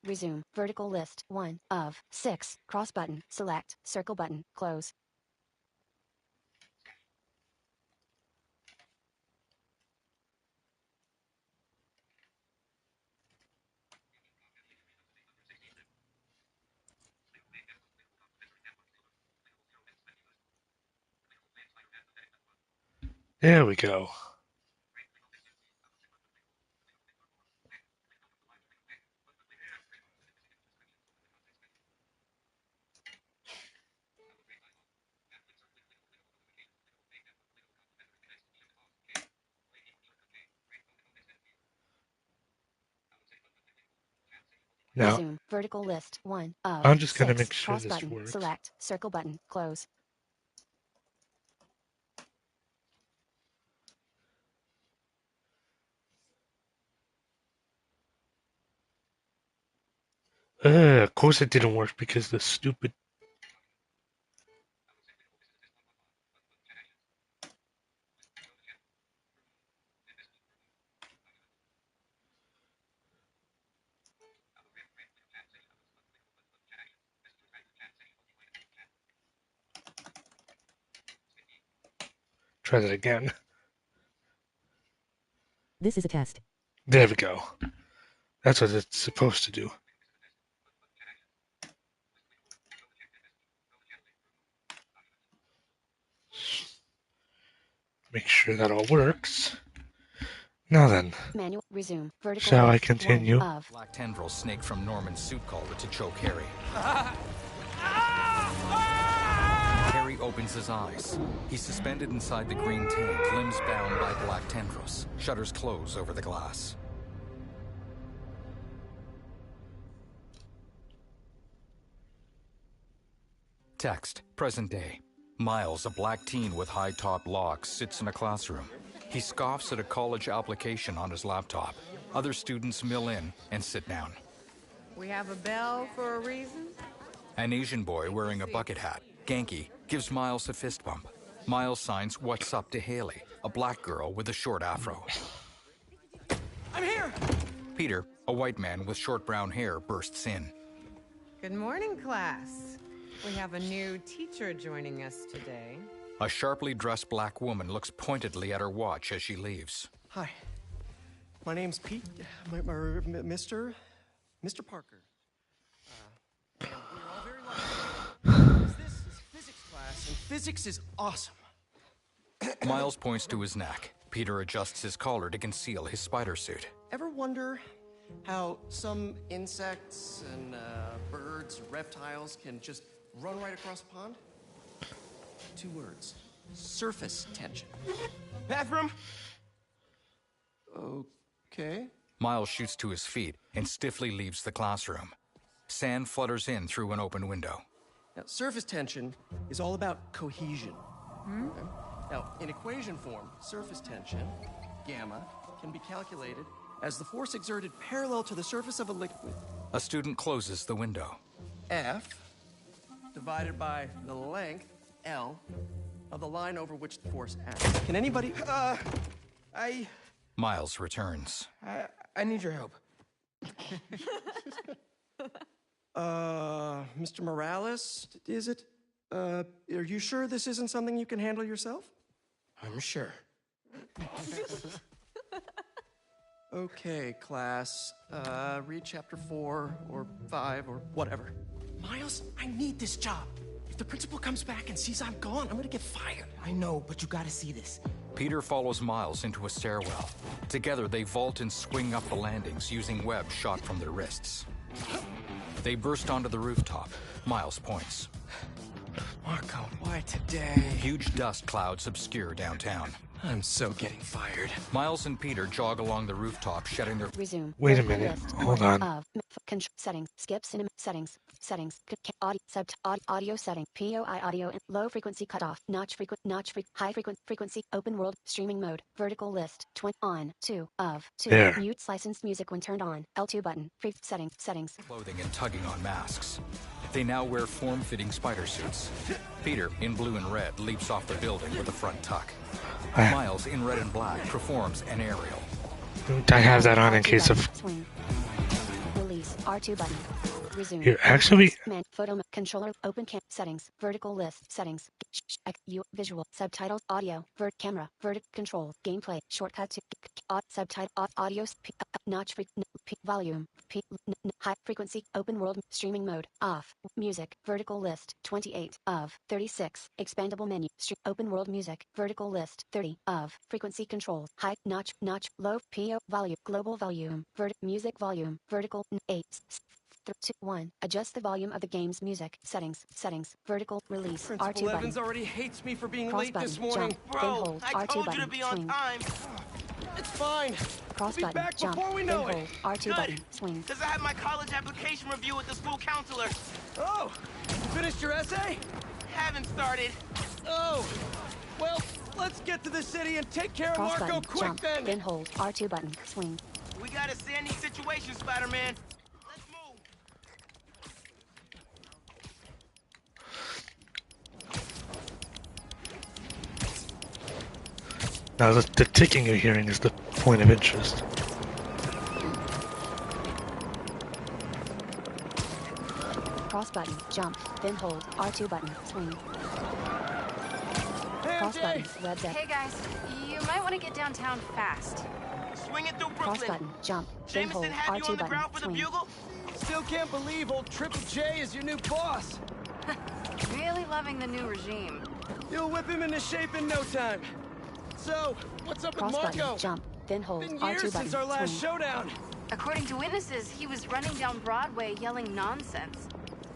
Resume. Vertical list. 1 of 6. Cross button. Select. Circle button. Close. There we go. Now, Resume. Vertical list. 1 of I'm just going to 6. make sure Cross this button. works. Select. Circle button. Close. Of course it didn't work because the stupid... Try that again. This is a test. There we go. That's what it's supposed to do. Make sure that all works. Now then, Manual. Resume. Vertical shall I list. continue? 1 of Black tendrils snake from Norman's suit collar to choke Harry. Harry opens his eyes. He's suspended inside the green tank, limbs bound by black tendrils. Shutters close over the glass. Text, present day. Miles, a black teen with high-top locks, sits in a classroom. He scoffs at a college application on his laptop. Other students mill in and sit down. We have a bell for a reason? An Asian boy wearing a bucket hat, Genki, gives Miles a fist bump. Miles signs "What's up" to Haley, a black girl with a short afro. I'm here! Peter, a white man with short brown hair, bursts in. Good morning, class. We have a new teacher joining us today. A sharply dressed black woman looks pointedly at her watch as she leaves. Hi. My name's Pete. Mr. Parker. And we're all very lucky. This is physics class, and physics is awesome. Miles points to his neck. Peter adjusts his collar to conceal his spider suit. Ever wonder how some insects and birds, reptiles can just run right across a pond? 2 words. Surface tension. Bathroom? Okay. Miles shoots to his feet and stiffly leaves the classroom. Sand flutters in through an open window. Now, surface tension is all about cohesion. Okay? Now, in equation form, surface tension, gamma, can be calculated as the force exerted parallel to the surface of a liquid. A student closes the window. F divided by the length, L, of the line over which the force acts. Can anybody... Miles returns. I need your help. Mr. Morales, is it? Are you sure this isn't something you can handle yourself? I'm sure. Okay, class. Read chapter 4 or 5 or whatever. Miles, I need this job. If the principal comes back and sees I'm gone, I'm gonna get fired. I know, but you gotta see this. Peter follows Miles into a stairwell. Together, they vault and swing up the landings using webs shot from their wrists. They burst onto the rooftop. Miles points. Marco, why today? Huge dust clouds obscure downtown. I'm so getting fired. Miles and Peter jog along the rooftop, shedding their... Resume. Wait a Vertical minute. list. Hold 1 on. of settings. Skip cinema. Settings. Audio setting. POI audio. Low frequency cutoff. High frequency. Open world. Streaming mode. Vertical list. 20 on. 2 of 2. There. Mutes licensed music when turned on. L2 button. Settings. clothing and tugging on masks. They now wear form-fitting spider suits. Peter, in blue and red, leaps off the building with a front tuck. Miles, in red and black, performs an aerial. I have that on in case of... Swing. Release. R2 button. Resume. Here, actually, Photo controller. Open settings. Vertical list settings. Visual subtitles. Audio. Camera. Control. Gameplay. Shortcut to subtitle. Audio. Notch. Volume. High frequency. Open world. Streaming mode. Off. Music. Vertical list. 28 of 36. Expandable menu. Open world music. Vertical list. 30 of frequency control. High. Notch. Low. PO. Volume. Global volume. Music volume. Vertical. 8. 2, 1. Adjust the volume of the game's music. Settings. Vertical. Release. Principal R2 Evans button. already hates me for being Cross late button. this morning. Jump. Then Bro, hold. I R2 told button. you to be on Swing. time. It's fine. Cross We'll be button. back Jump. before we Then know hold. it. R2 Good. button. Swing. Because I had my college application review with the school counselor. Oh, you finished your essay? Haven't started. Oh, well, let's get to the city and take care of Cross Marco button. quick Jump. then. Then hold. R2 button. Swing. We got a sandy situation, Spider-Man. Let's move. now the ticking you're hearing is the point of interest. Cross button. Jump. Then hold. R2 button. Swing. Hey, Cross MJ. button. Red deck. Hey guys, you might want to get downtown fast. Swing it through Cross Brooklyn. button. Jump. Then hold. Jameson had you R2 on the button. ground for the Swing. bugle? Still can't believe old Triple J is your new boss. Really loving the new regime. You'll whip him into shape in no time. So, what's up Cross with button. Marco? Jump. Then hold. Been R2 years button. since our last Swing. showdown. According to witnesses, he was running down Broadway yelling nonsense.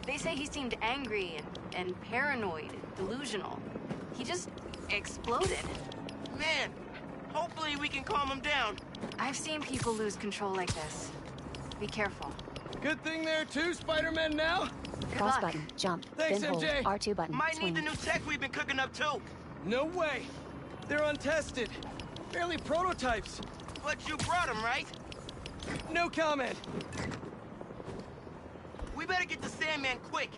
They say he seemed angry and paranoid and delusional. He just exploded. Man, hopefully we can calm him down. I've seen people lose control like this. Be careful. Good thing there too, Spider-Man now. Good Cross luck. button. Jump. Thanks, then hold. MJ. R2 button. Might Swing. need the new tech we've been cooking up too. No way. They're untested. Barely prototypes. But you brought him, right? No comment. We better get the Sandman quick.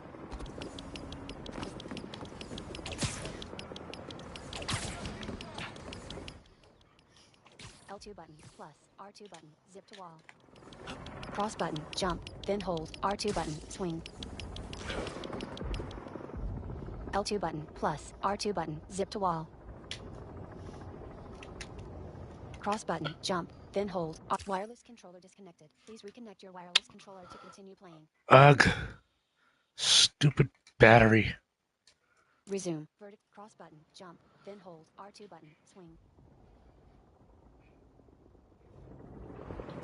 L2 button. Plus. R2 button. Zip to wall. Cross button. Jump. Then hold. R2 button. Swing. L2 button. Plus. R2 button. Zip to wall. Cross button. Jump. Then hold. Wireless controller disconnected. Please reconnect your wireless controller to continue playing. Ugh. Stupid battery. Resume. Cross button. Jump. Then hold. R2 button. Swing.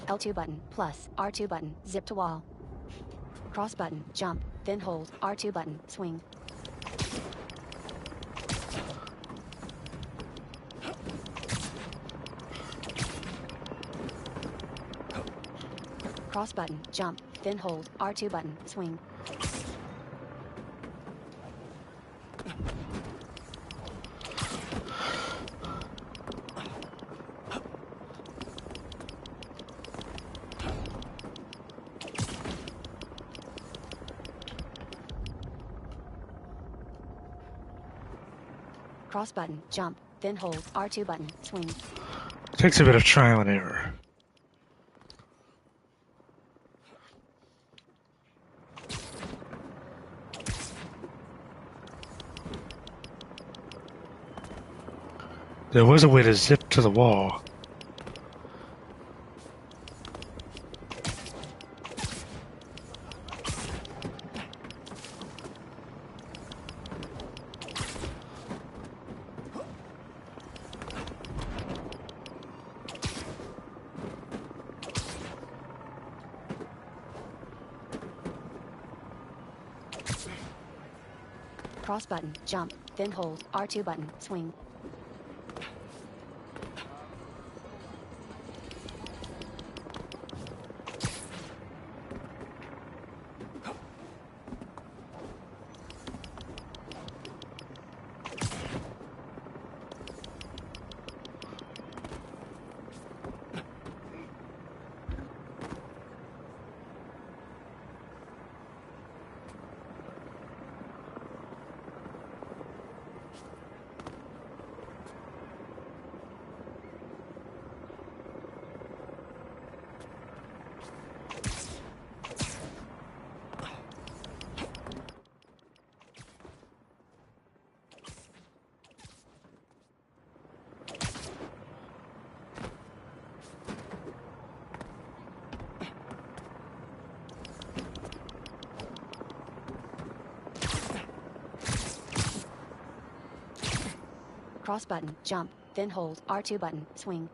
L2 button. Plus. R2 button. Zip to wall. Cross button. Jump. Then hold. R2 button. Swing. Cross button. Jump. Then hold. R2 button. Swing. Cross button. Jump. Then hold. R2 button. Swing. Takes a bit of trial and error. There was a way to zip to the wall. Cross button. Jump. Then hold. R2 button. Swing. Cross button, jump, then hold R2 button, swing.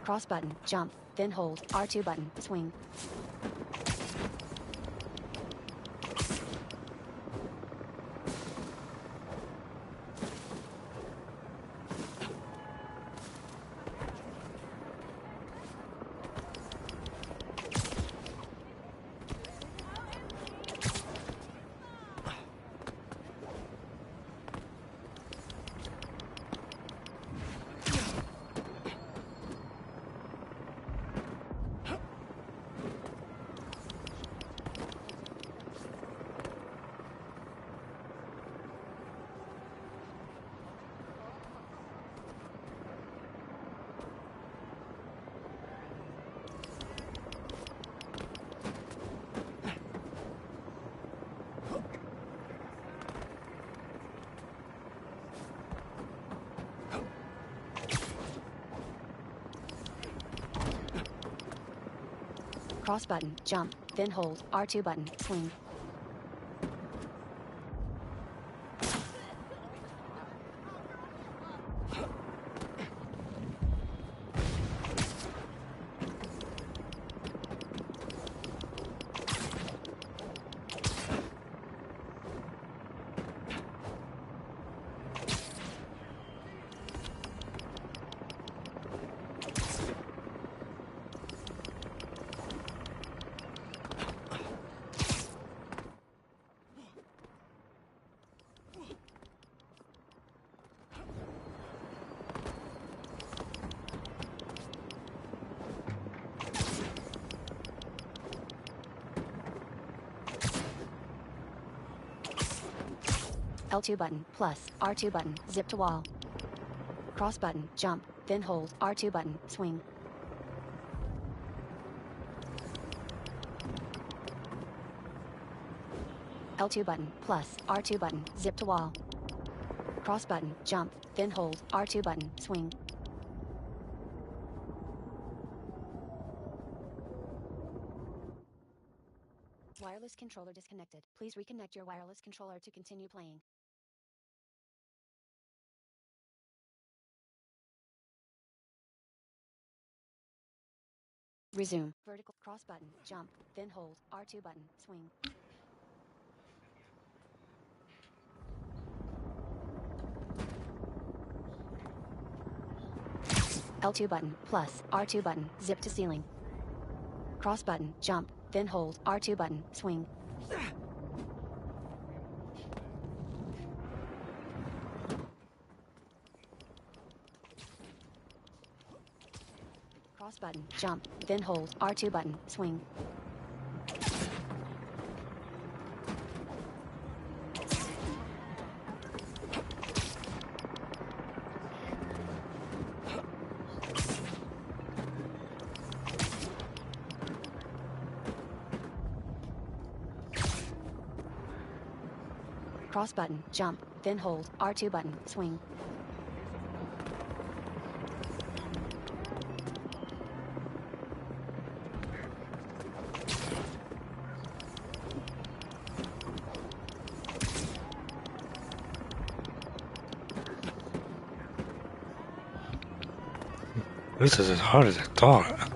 Cross button, jump, then hold R2 button, swing. Cross button, jump, then hold R2 button, swing. L2 button, plus, R2 button, zip to wall. Cross button, jump, then hold R2 button, swing. L2 button, plus, R2 button, zip to wall. Cross button, jump, then hold R2 button, swing. Wireless controller disconnected. Please reconnect your wireless controller to continue playing. Resume. Vertical cross button, jump, then hold R2 button, swing. L2 button, plus, R2 button, zip to ceiling. Cross button, jump, then hold R2 button, swing. Cross button, jump, then hold R2 button, swing. Cross button, jump, then hold R2 button, swing. This is as hard as I thought.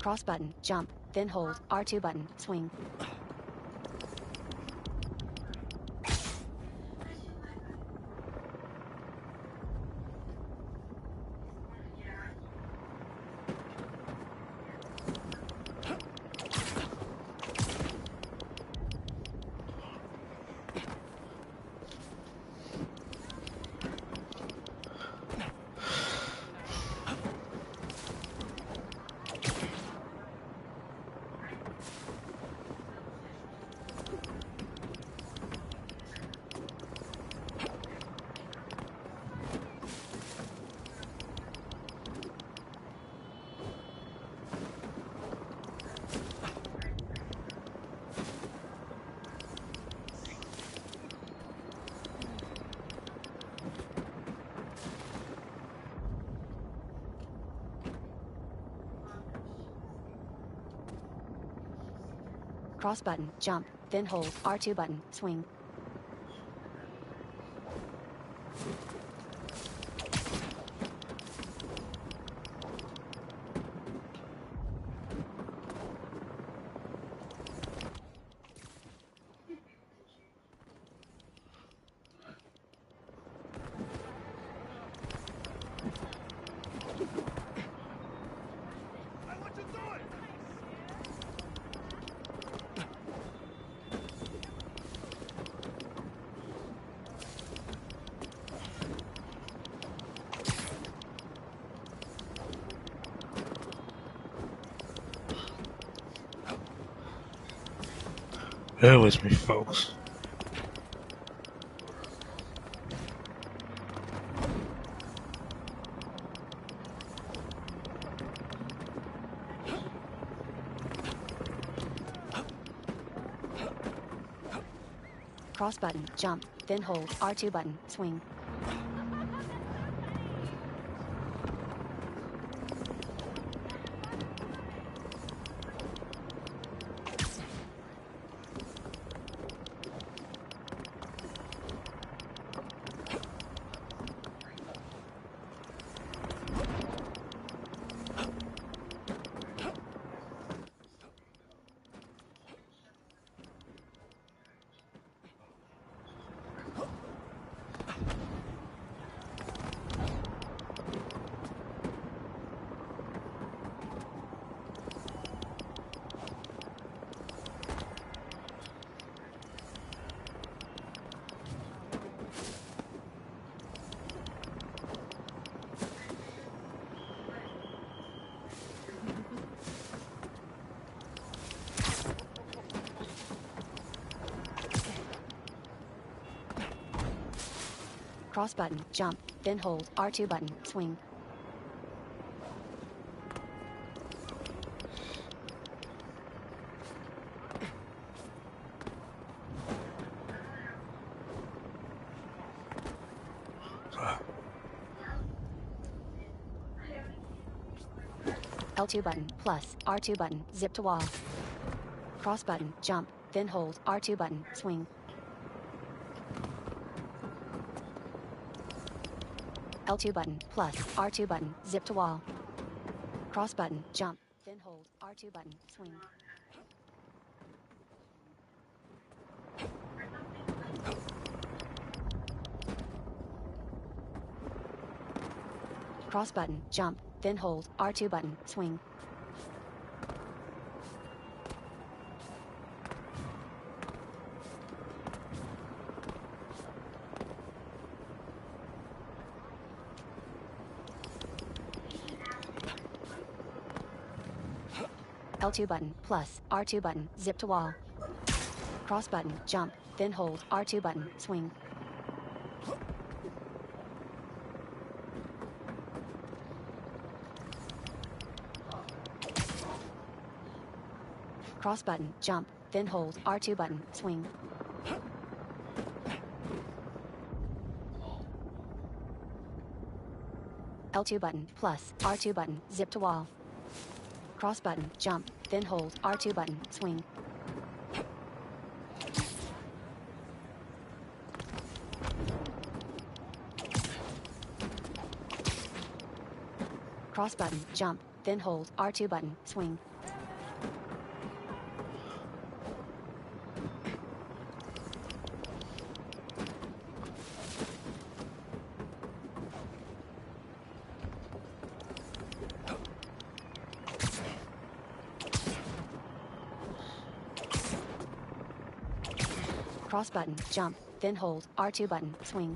Cross button, jump, then hold, R2 button, swing. Cross button, jump, then hold, R2 button, swing. Bear with me, folks. Cross button, jump, then hold, R2 button, swing. Cross button, jump, then hold, R2 button, swing. L2 button, plus, R2 button, zip to wall. Cross button, jump, then hold, R2 button, swing. L2 button, plus, R2 button, zip to wall. Cross button, jump, then hold, R2 button, swing. Cross button, jump, then hold, R2 button, swing. L2 button, plus, R2 button, zip to wall. Cross button, jump, then hold, R2 button, swing. Cross button, jump, then hold, R2 button, swing. L2 button, plus, R2 button, zip to wall. Cross button, jump, then hold, R2 button, swing. Cross button, jump, then hold, R2 button, swing. Cross button, jump, then hold, R2 button, swing.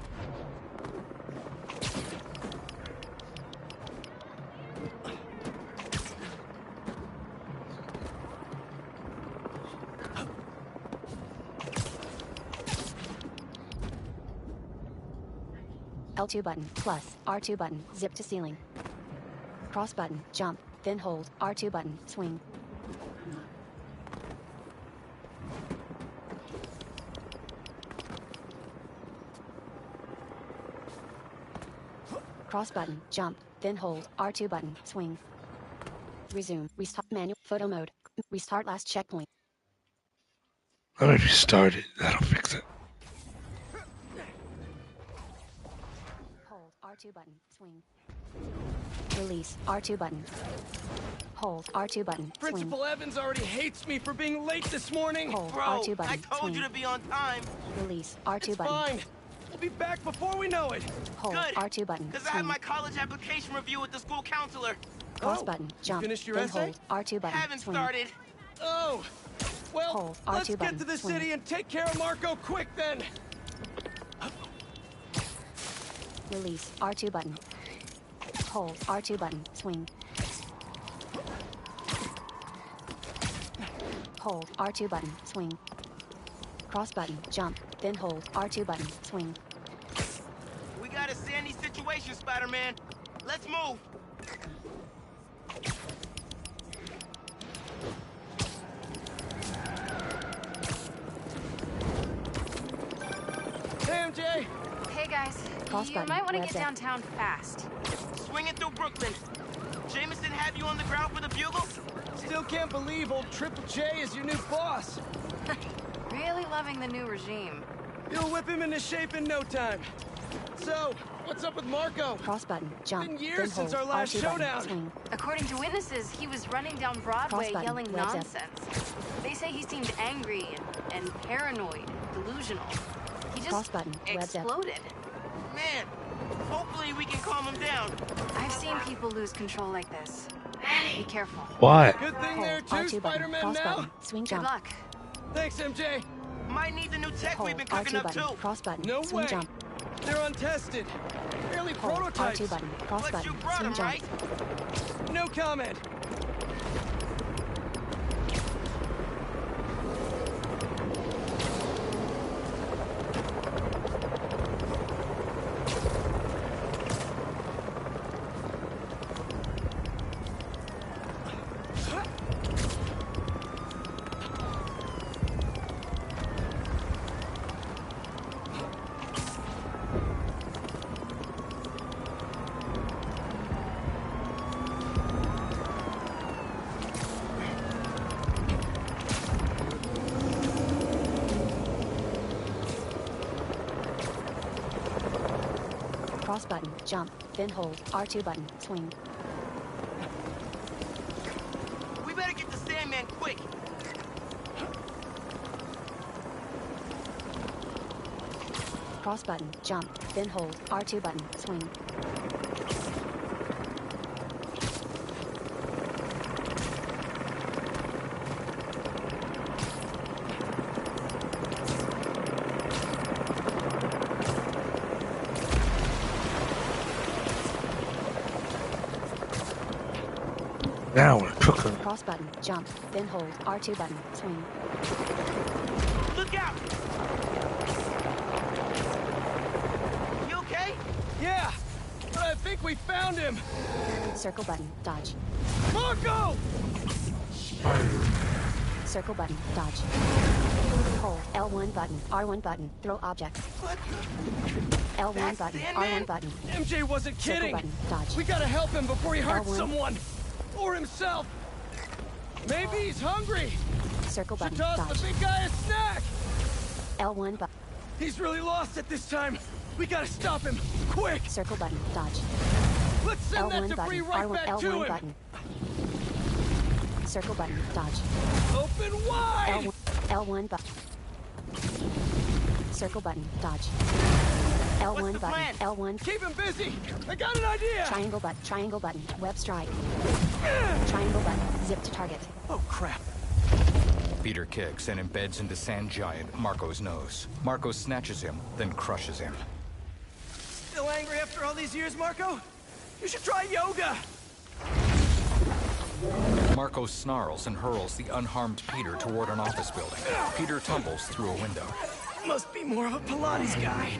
L2 button, plus, R2 button, zip to ceiling. Cross button, jump, then hold, R2 button, swing. Cross button, jump, then hold, R2 button, swing. Resume, restart menu, photo mode, restart last checkpoint. Let me restart it. That'll fix it. Hold, R2 button, swing. Release, R2 button. Hold, R2 button, swing. Principal Evans already hates me for being late this morning. Hold, Bro, R2 button, I told swing. you to be on time. Release, R2 It's button. fine. We'll be back before we know it. Hold, Good. R2 button, Because I had swing. my college application review with the school counselor. Cross Oh, button, you jump, finished your then essay? hold, R2 button, Haven't swing. started. Oh. Well, Hold, let's R2 get button, to the swing. city and take care of Marco quick then. Release, R2 button. Hold, R2 button, swing. Hold, R2 button, swing. Cross button, jump, then hold, R2 button, swing. We got a sandy situation, Spider-Man. Let's move. Hey, MJ. Hey guys, Cross you button, might want to web get deck. downtown fast. Swinging through Brooklyn. Jameson have you on the ground for the bugle? Still can't believe old Triple J is your new boss. Really loving the new regime. You'll whip him into shape in no time. So, what's up with Marco? Cross button, jump, Been then years hold, since our last R2 button, showdown. swing. According to witnesses, he was running down Broadway button, yelling web deck. nonsense. They say he seemed angry and paranoid, delusional. He Cross just button, web deck. exploded. Man, hopefully we can calm him down. I've seen people lose control like this. Be careful. Why? Good thing Hold, there too, R2 button, Spider-Man cross now. button, swing Good jump. luck. Thanks, MJ. Might need the new tech Hold, we've been cooking R2 up button, too. cross button, No swing way. jump. They're untested. Barely Hold, prototypes. R2 button, cross But button, you brought swing him, jump. right? No comment. Cross button, jump, then hold, R2 button, swing. We better get the Sandman quick. Cross button, jump, then hold, R2 button, swing. Now we're cooking. Cross button, jump, then hold, R2 button, swing. Look out! You okay? Yeah, but I think we found him. Circle button, dodge. Marco! Circle button, dodge. Hold, L1 button, R1 button, throw objects. What? L1 That's button, Sandman? R1 button. MJ wasn't Circle kidding. button, dodge. We gotta help him before he hurts L1. someone. Or himself. Maybe he's hungry. Circle Should button, toss dodge. the big guy a snack. L1 button, He's really lost at this time. We gotta stop him. Quick! circle button, dodge. Let's send that L1 debris button, right R1, back to L1 him. button. Circle button, dodge. Open wide! L1 button. Circle button, dodge. What's L1 the button, plan? L1. Keep him busy. I got an idea. Triangle button, web strike. Triangle button, zip to target. Oh crap. Peter kicks and embeds into sand giant Marco's nose. Marco snatches him, then crushes him. Still angry after all these years, Marco? You should try yoga! Marco snarls and hurls the unharmed Peter toward an office building. Peter tumbles through a window. Must be more of a Pilates guy.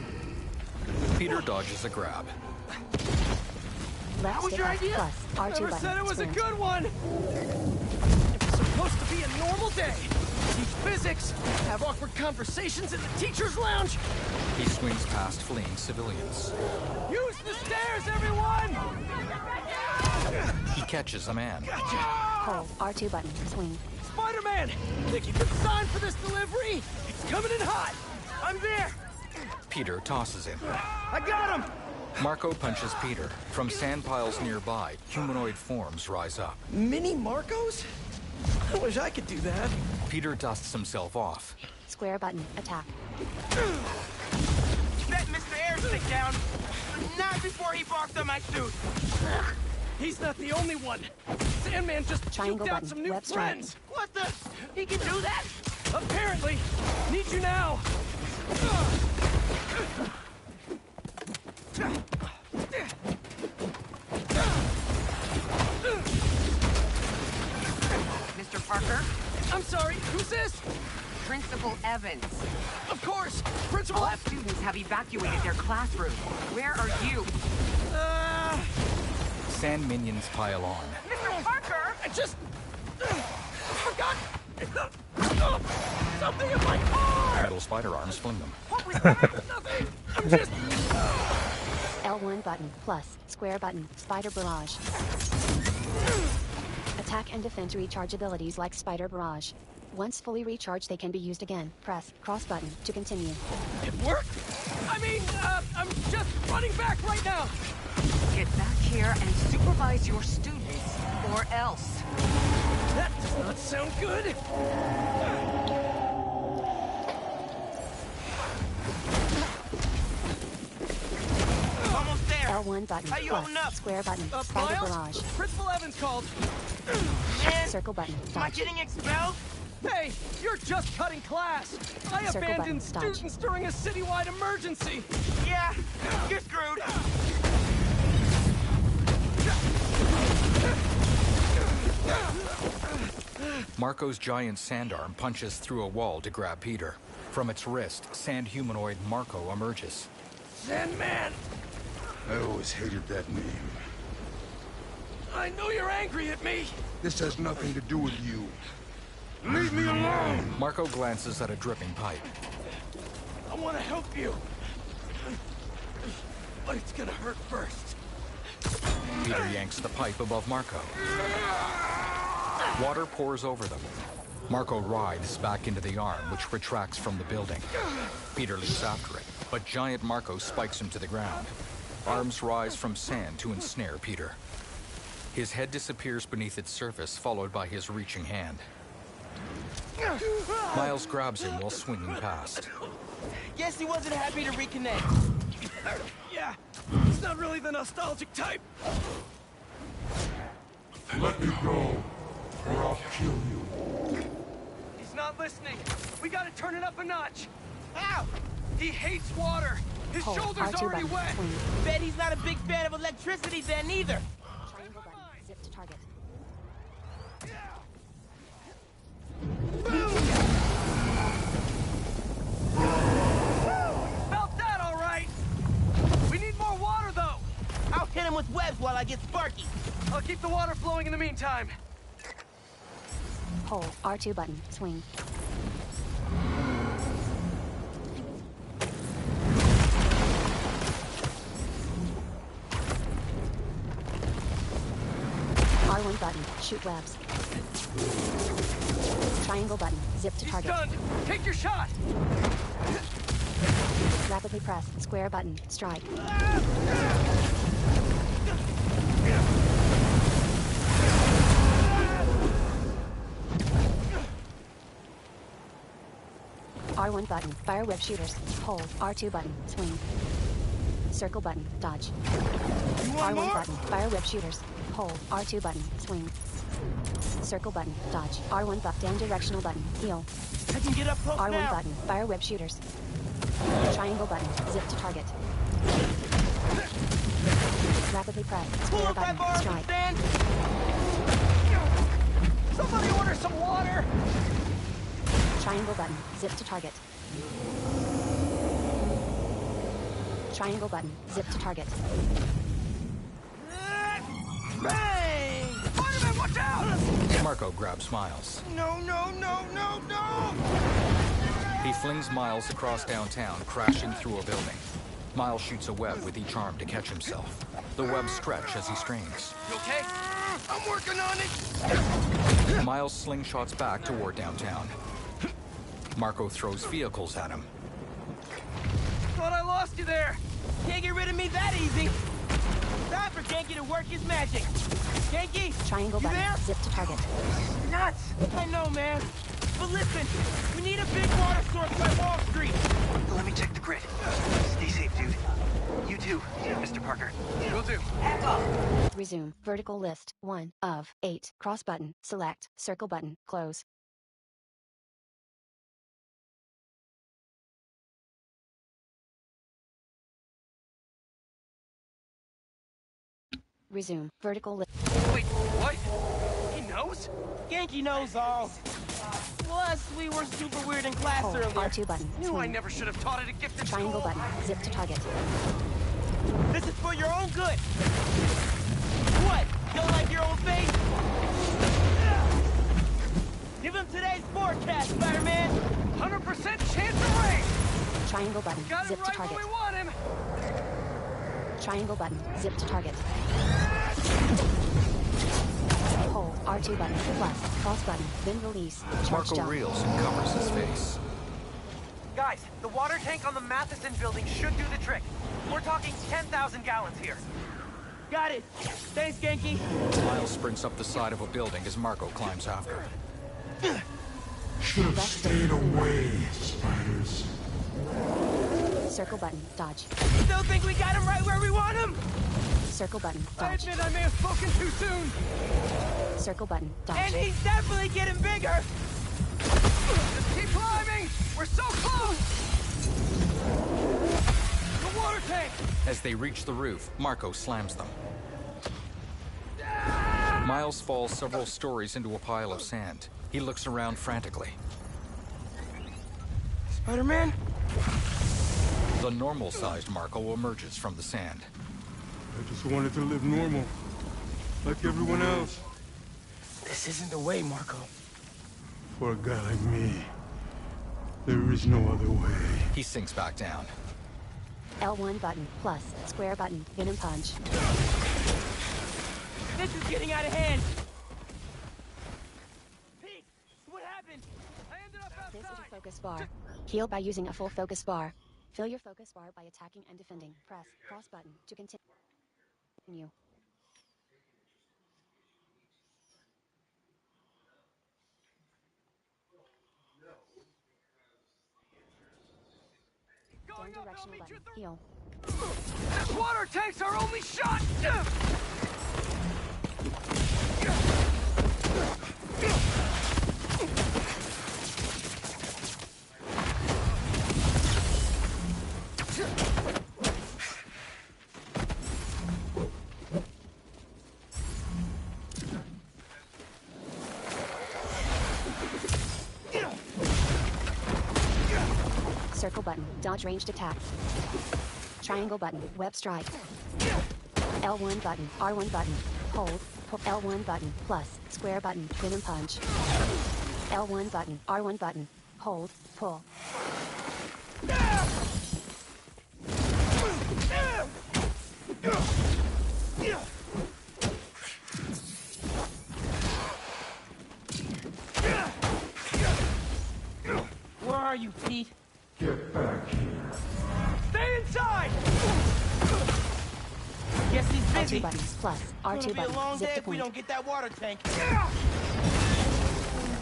Peter dodges a grab. Left was stick your up idea? plus R2 Never button. said it was a Swing. good one! It was supposed to be a normal day. Teach physics, have awkward conversations in the teacher's lounge. He swings past fleeing civilians. Use the stairs, everyone! He catches a man. Gotcha! Hold R2 button. Swing. Spider-Man! Think you can sign for this delivery? It's coming in hot! I'm there! Peter tosses him. I got him! Marco punches Peter. From sand piles nearby, humanoid forms rise up. Mini Marcos? I wish I could do that. Peter dusts himself off. Square button. Attack. Set Mr. Airstick down! Not before he barked on my suit! He's not the only one! Sandman just Triangle puked out button. some new Web strike. friends! What the? He can do that? Apparently! Need you now! Mr. Parker, I'm sorry, who's this? Principal Evans. Of course! Principal All F... students have evacuated their classroom. Where are you? Sand minions pile on. Mr. Parker! I just... forgot... something in my car! Metal spider arms fling them. What was that? Nothing! I'm just... L1 button plus square button. Spider barrage. Attack and defense recharge abilities like Spider Barrage. Once fully recharged, they can be used again. Press cross button to continue. It worked? I mean, I'm just running back right now! Get back here and supervise your students, or else. That does not sound good! Almost there! L1 button How you plus holding up? square button. Spider Miles? barrage. Principal Evans called. Man, Circle button. am I Dodge. getting expelled? Hey, you're just cutting class! I Circle button, abandoned dodge. students during a citywide emergency! Yeah, you're screwed. Marco's giant sand arm punches through a wall to grab Peter. From its wrist, sand humanoid Marco emerges. Sandman! I always hated that name. I know you're angry at me! This has nothing to do with you. Leave me alone! Marco glances at a dripping pipe. I want to help you. But it's gonna hurt first. Peter yanks the pipe above Marco. Water pours over them. Marco writhes back into the arm, which retracts from the building. Peter leaps after it, but giant Marco spikes him to the ground. Arms rise from sand to ensnare Peter. His head disappears beneath its surface, followed by his reaching hand. Miles grabs him while swinging past. Guess he wasn't happy to reconnect. Yeah, he's not really the nostalgic type. Let me go, or I'll kill you. He's not listening. We gotta turn it up a notch. Ow! He hates water. His Hold shoulder's R2 already button. wet. Swing. Bet he's not a big fan of electricity then either. Triangle button. Zip to target. Felt that all right. We need more water though. I'll hit him with webs while I get Sparky. I'll keep the water flowing in the meantime. Hold R2 button. Swing. R1 button. Shoot webs. Triangle button. Zip to He's target. stunned. Take your shot. Rapidly press square button. Strike. R1 button. Fire web shooters. Hold R2 button. Swing. Circle button. Dodge. You want R1 more? button. Fire web shooters. Hold R2 button. Swing. Circle button. Dodge. R1 button. Down directional button. Heal. I can get up close R1 now. button. Fire web shooters. Triangle button. Zip to target. Rapidly press. Pull Square up that button. bar from Strike. stand. Somebody order some water. Triangle button. Zip to target. Triangle button. Zip to target. Bang! Spider-Man, watch out! Marco grabs Miles. No, no, no, no, no! He flings Miles across downtown, crashing through a building. Miles shoots a web with each arm to catch himself. The webs stretch as he strains. You okay? I'm working on it! Miles slingshots back toward downtown. Marco throws vehicles at him. Thought I lost you there. Can't get rid of me that easy. Time for Genki to work his magic. Genki, Triangle you button. there? Zip to target. Nuts! I know, man. But listen, we need a big water source by Wall Street. Let me check the grid. Stay safe, dude. You too, Mr. Parker. Will do. Resume. Vertical list. 1 of 8. Cross button. Select. Circle button. Close. Resume. Vertical list. Wait, what? He knows? Genki knows all. Plus, we were super weird in class Hold. earlier. R2 button. Knew I Swing. never should have taught it a gift at Triangle school. button. Zip to target. This is for your own good. What? Don't like your own face? Give him today's forecast, Spider-Man. 100% chance of rain. Triangle button. Got him Zip to right target. where we want him. Triangle button. Zip to target. Hold. R2 button. Plus. Cross button. Then release. Charge Marco jump. reels and covers his face. Guys, the water tank on the Matheson building should do the trick. We're talking 10,000 gallons here. Got it. Thanks, Genki. Miles sprints up the side of a building as Marco climbs after. Should have stayed away, spiders. Circle button. Dodge. Still think we got him right where we want him? Circle button. I Dodge. admit I may have spoken too soon. Circle button. Dodge. And he's definitely getting bigger. Just keep climbing. We're so close. The water tank. As they reach the roof, Marco slams them. Miles falls several stories into a pile of sand. He looks around frantically. Spider-Man? The normal-sized Marco emerges from the sand. I just wanted to live normal, like everyone else. This isn't the way, Marco. For a guy like me, there is no other way. He sinks back down. L1 button. Plus. Square button. Venom punch. This is getting out of hand. Pete, what happened? I ended up outside. This is a focus bar. Heal by using a full focus bar. Fill your focus bar by attacking and defending. Press cross button to continue. Down directional button. Heal. This water tank's our only shot. Circle button. Dodge ranged attack. Triangle button. Web strike. L1 button. R1 button. Hold. Pull. L1 button. Plus. Square button. Venom punch. L1 button. R1 button. Hold. Pull. Where are you, Pete? Get back here. Stay inside! Guess he's busy. R2 buttons. Plus. It's R2 gonna be a button. long Zip day to if we point. don't get that water tank.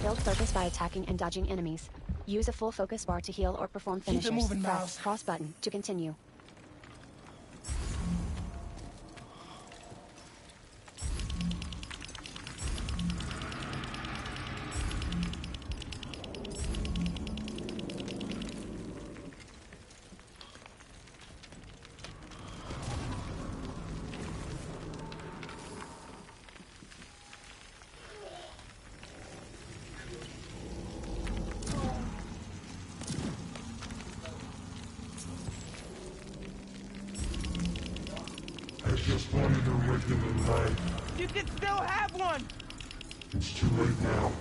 Build focus by attacking and dodging enemies. Use a full focus bar to heal or perform Keep it finishers. moving, Press Miles. cross button to continue. I just wanted a regular life. You can still have one! It's too late now.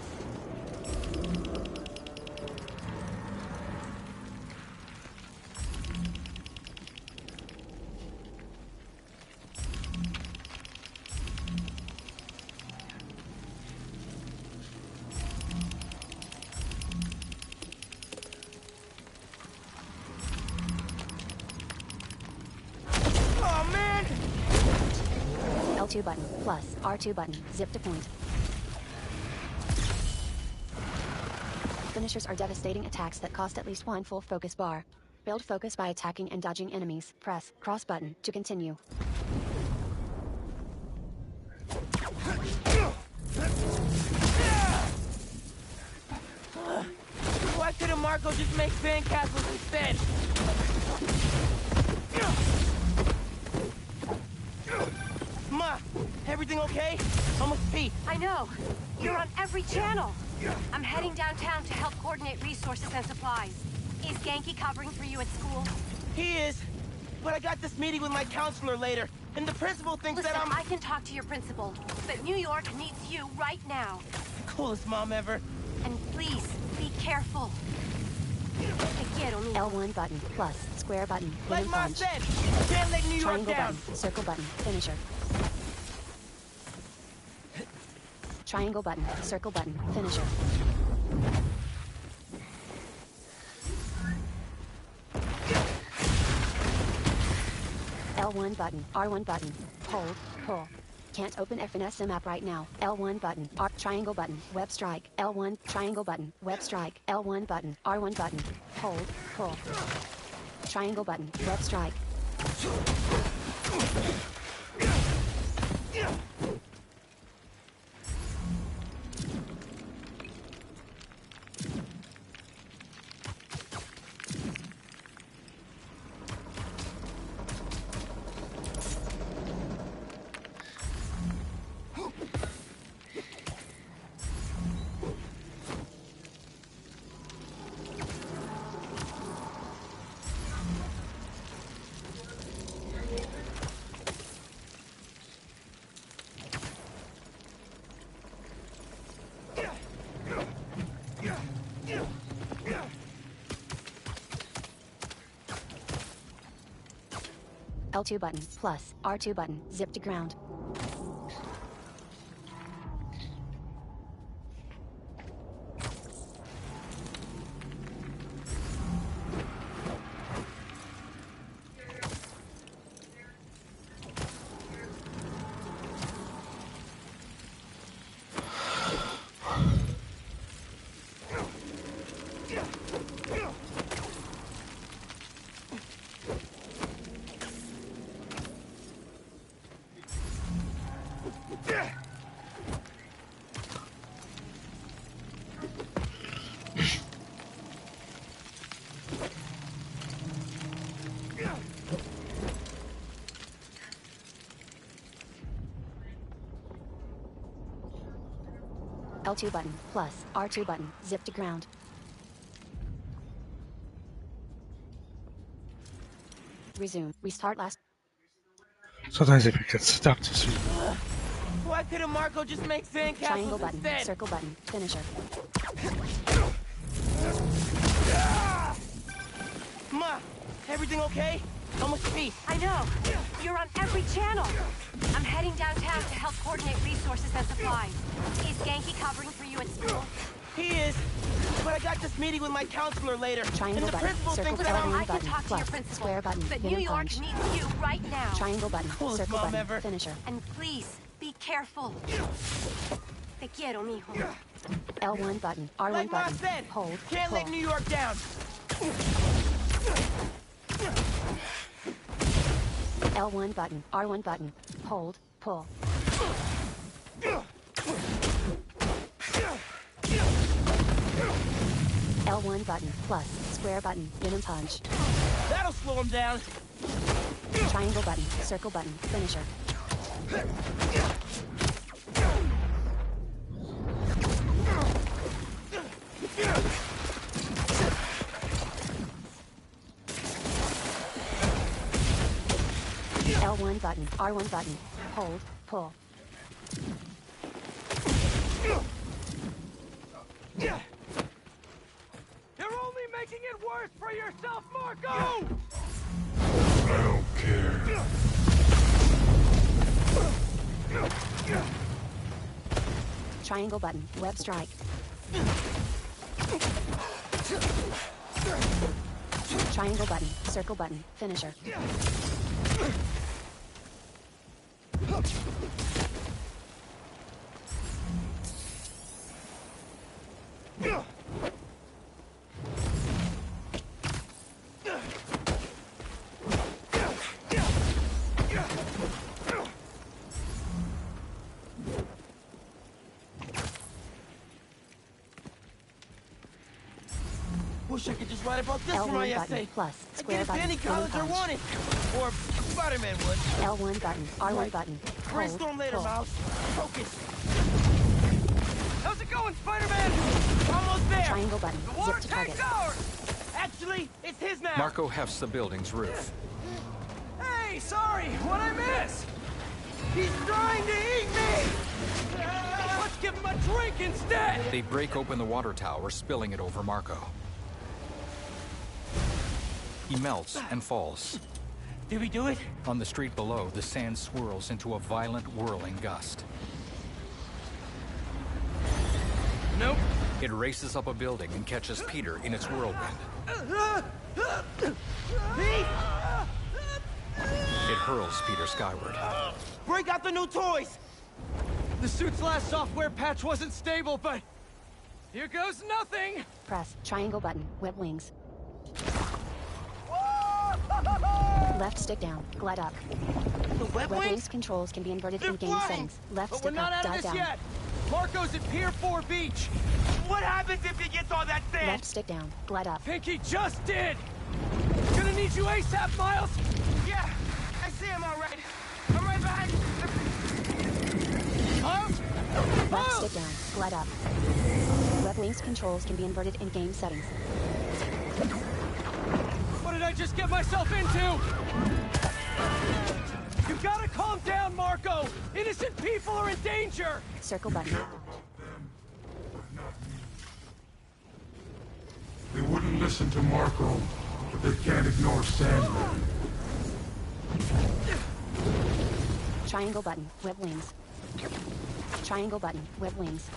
Oh, man! L2 button, plus, R2 button, zip to point. Finishers are devastating attacks that cost at least one full focus bar. Build focus by attacking and dodging enemies. Press cross button to continue. Why couldn't Marco just make sandcastles instead? Ma, everything okay? Almost pee. I know. You're on every channel. I'm heading downtown to help coordinate resources and supplies. Is Genki covering for you at school? He is. But I got this meeting with my counselor later, and the principal thinks Listen, that I'm... I can talk to your principal, but New York needs you right now. Coolest mom ever. And please, be careful. Te quiero, mijo. L1 button, plus, square button, Like hidden Ma punch. said, can't let New York Triangle down. button, circle button, finisher. Triangle button, circle button, finisher. L1 button, R1 button, hold, pull. Can't open FNSM app right now. L1 button, R, triangle button, web strike. L1, triangle button, web strike. L1 button, R1 button, hold, pull. Triangle button, web strike. L2 button, plus, R2 button, zip to ground. L2 button, plus, R2 button, zip to ground. Resume, restart last. Sometimes if you get stuck, just Why couldn't Marco just make sandcastles Triangle button, instead? circle button, finisher. Ma, everything okay? Almost pee. I know. You're on every channel. I'm heading downtown to help coordinate resources and supplies. Is Genki covering for you at school? He is. But I got this meeting with my counselor later, Triangle and the button, principal circle thinks that button, I'm... I can button, talk to your plus, principal, square button, but hidden New York punch. needs you right now. Triangle button, Coolest circle mom button, ever. finisher. And please, be careful. Te quiero, mijo. L1 button, R1 Like Ma button, said, hold, can't pull. let New York down. L1 button, R1 button, hold, pull. L1 button, plus, square button, hidden punch. That'll slow him down. Triangle button, circle button, finisher. L1 button, R1 button. Hold, pull. You're only making it worse for yourself, Marco! I don't care. Triangle button, web strike. Triangle button, circle button, finisher. Wish I could just write about this for my L1 essay. button, plus, I'd square get button, any college I punch. wanted. Or Spider-Man would. L1 button, R1 button. Brainstorm Hold, later, pull. Mouse. Focus. How's it going, Spider-Man? Almost there. Triangle button, The zip water to tank's target. ours. Actually, it's his now. Marco hefts the building's roof. Hey, sorry. What'd I miss? He's trying to eat me. Let's give him a drink instead. They break open the water tower, spilling it over Marco. He melts and falls. Did we do it? On the street below, the sand swirls into a violent, whirling gust. Nope. It races up a building and catches Peter in its whirlwind. Pete! It hurls Peter skyward. Break out the new toys! The suit's last software patch wasn't stable, but... here goes nothing! Press, triangle button, web wings. Left stick down, glide up. The web wings? wings controls can be inverted They're in game flying! settings. Left But stick we're not up, out of dive this down. yet! Marco's at Pier 4 Beach! What happens if he gets all that sand? Left stick down, glide up. Think he just did! Gonna need you ASAP, Miles! Yeah, I see him all right. I'm right behind you. Miles? Left Miles! stick down, glide up. Web wings controls can be inverted in game settings. What did I just get myself into? You gotta calm down, Marco! Innocent people are in danger! Circle button. They wouldn't listen to Marco, but they can't ignore Sandman. Triangle button, web wings. Triangle button, web wings.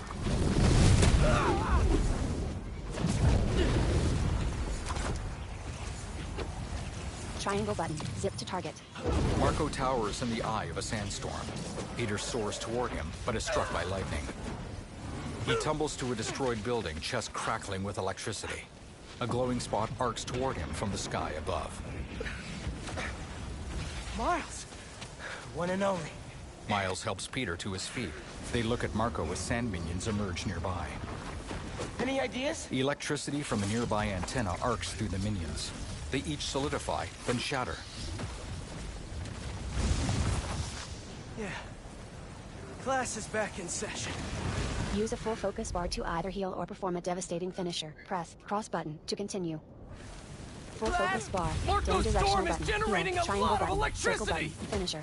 Triangle button, zip to target. Marco towers in the eye of a sandstorm. Peter soars toward him, but is struck by lightning. He tumbles to a destroyed building, chest crackling with electricity. A glowing spot arcs toward him from the sky above. Miles! One and only. Miles helps Peter to his feet. They look at Marco as sand minions emerge nearby. Any ideas? Electricity from a nearby antenna arcs through the minions. They each solidify, then shatter. Yeah. Class is back in session. Use a full focus bar to either heal or perform a devastating finisher. Press cross button to continue. Full focus bar. Marco's Down directional storm is button. generating Heal. a Triangle lot of button. Circle electricity. button. Finisher.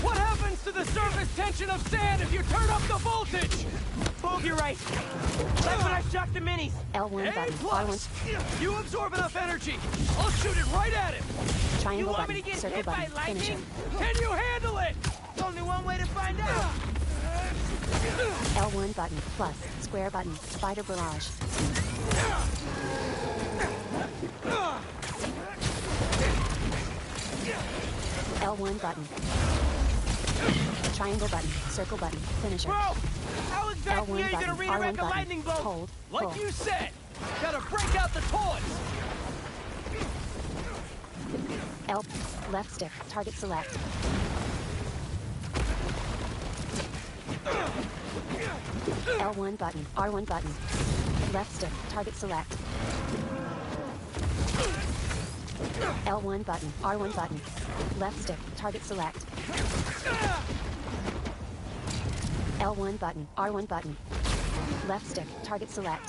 What happens to the surface tension of sand if you turn up the voltage? Bogey right. That's when I shocked the minis. L1 A button. plus. R1. You absorb enough energy. I'll shoot it right at him. Triangle You want button. me to get Circle hit by button. Finisher. lightning? Can you handle it? There's only one way to find out. L1 button. Plus. Square button. Spider barrage. L1 button. Triangle button. Circle button. Finisher. Bro, how exactly L1 are you gonna button. redirect R1 a button. lightning bolt? Hold. Like Pull. you said, gotta break out the toys. L. Left stick. Target select. L1 button. R1 button. Left stick. Target select. L1 button. R1 button. Left stick. Target select. L1 button. R1 button. Left stick. Target select.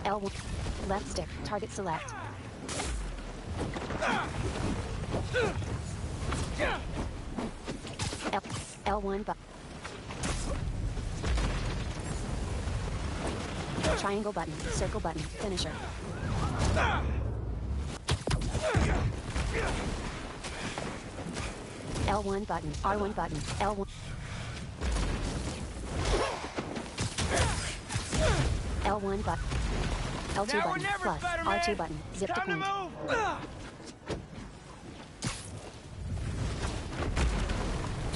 L1. Left stick. Target select. L1 button. Triangle button, circle button, finisher. L1 button, R1 button, L1. L1 button. L2 Now or button, never, plus, Spider-Man. R2 button, zip to Time to point. move.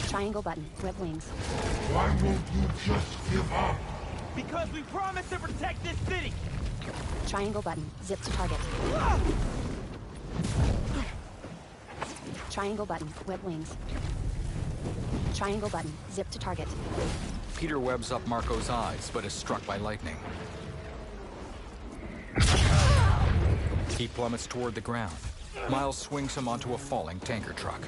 Triangle button, web wings. Why won't you just give up? Because we promised to protect this city. Triangle button, zip to target. Triangle button, web wings. Triangle button, zip to target. Peter webs up Marco's eyes, but is struck by lightning. He plummets toward the ground. Miles swings him onto a falling tanker truck.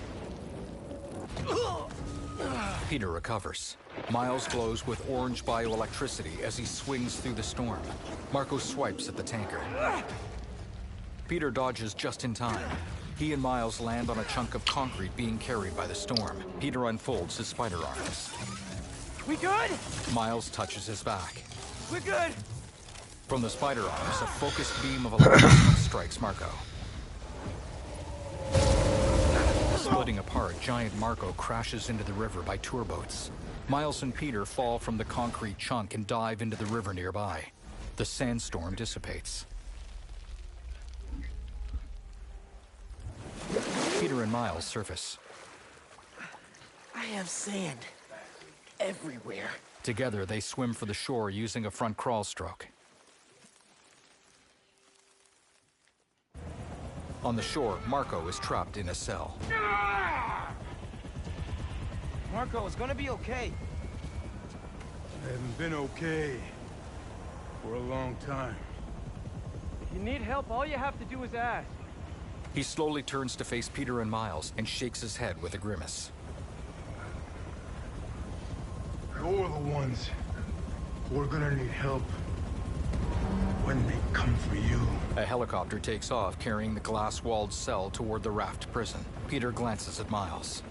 Peter recovers. Miles glows with orange bioelectricity as he swings through the storm. Marco swipes at the tanker. Peter dodges just in time. He and Miles land on a chunk of concrete being carried by the storm. Peter unfolds his spider arms. We good? Miles touches his back. We're good. From the spider arms, a focused beam of electricity strikes Marco. Splitting apart, giant Marco crashes into the river by tour boats. Miles and Peter fall from the concrete chunk and dive into the river nearby. The sandstorm dissipates. Peter and Miles surface. I have sand everywhere. Together, they swim for the shore using a front crawl stroke. On the shore, Marco is trapped in a cell. Marco, it's gonna be okay. I haven't been okay for a long time. If you need help, all you have to do is ask. He slowly turns to face Peter and Miles and shakes his head with a grimace. You're the ones who are gonna need help when they come for you. A helicopter takes off, carrying the glass-walled cell toward the raft prison. Peter glances at Miles.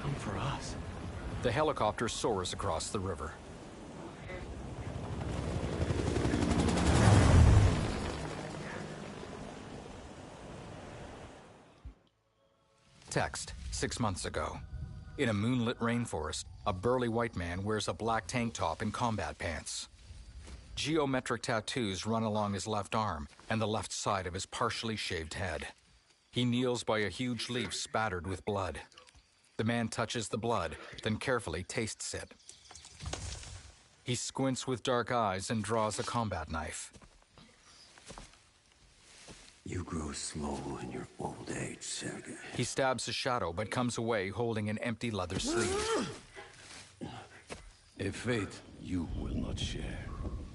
Come for us. The helicopter soars across the river. Text, 6 months ago. In a moonlit rainforest, a burly white man wears a black tank top and combat pants. Geometric tattoos run along his left arm and the left side of his partially shaved head. He kneels by a huge leaf spattered with blood. The man touches the blood, then carefully tastes it. He squints with dark eyes and draws a combat knife. You grow slow in your old age, Sergei. He stabs a shadow but comes away holding an empty leather sleeve. A fate you will not share.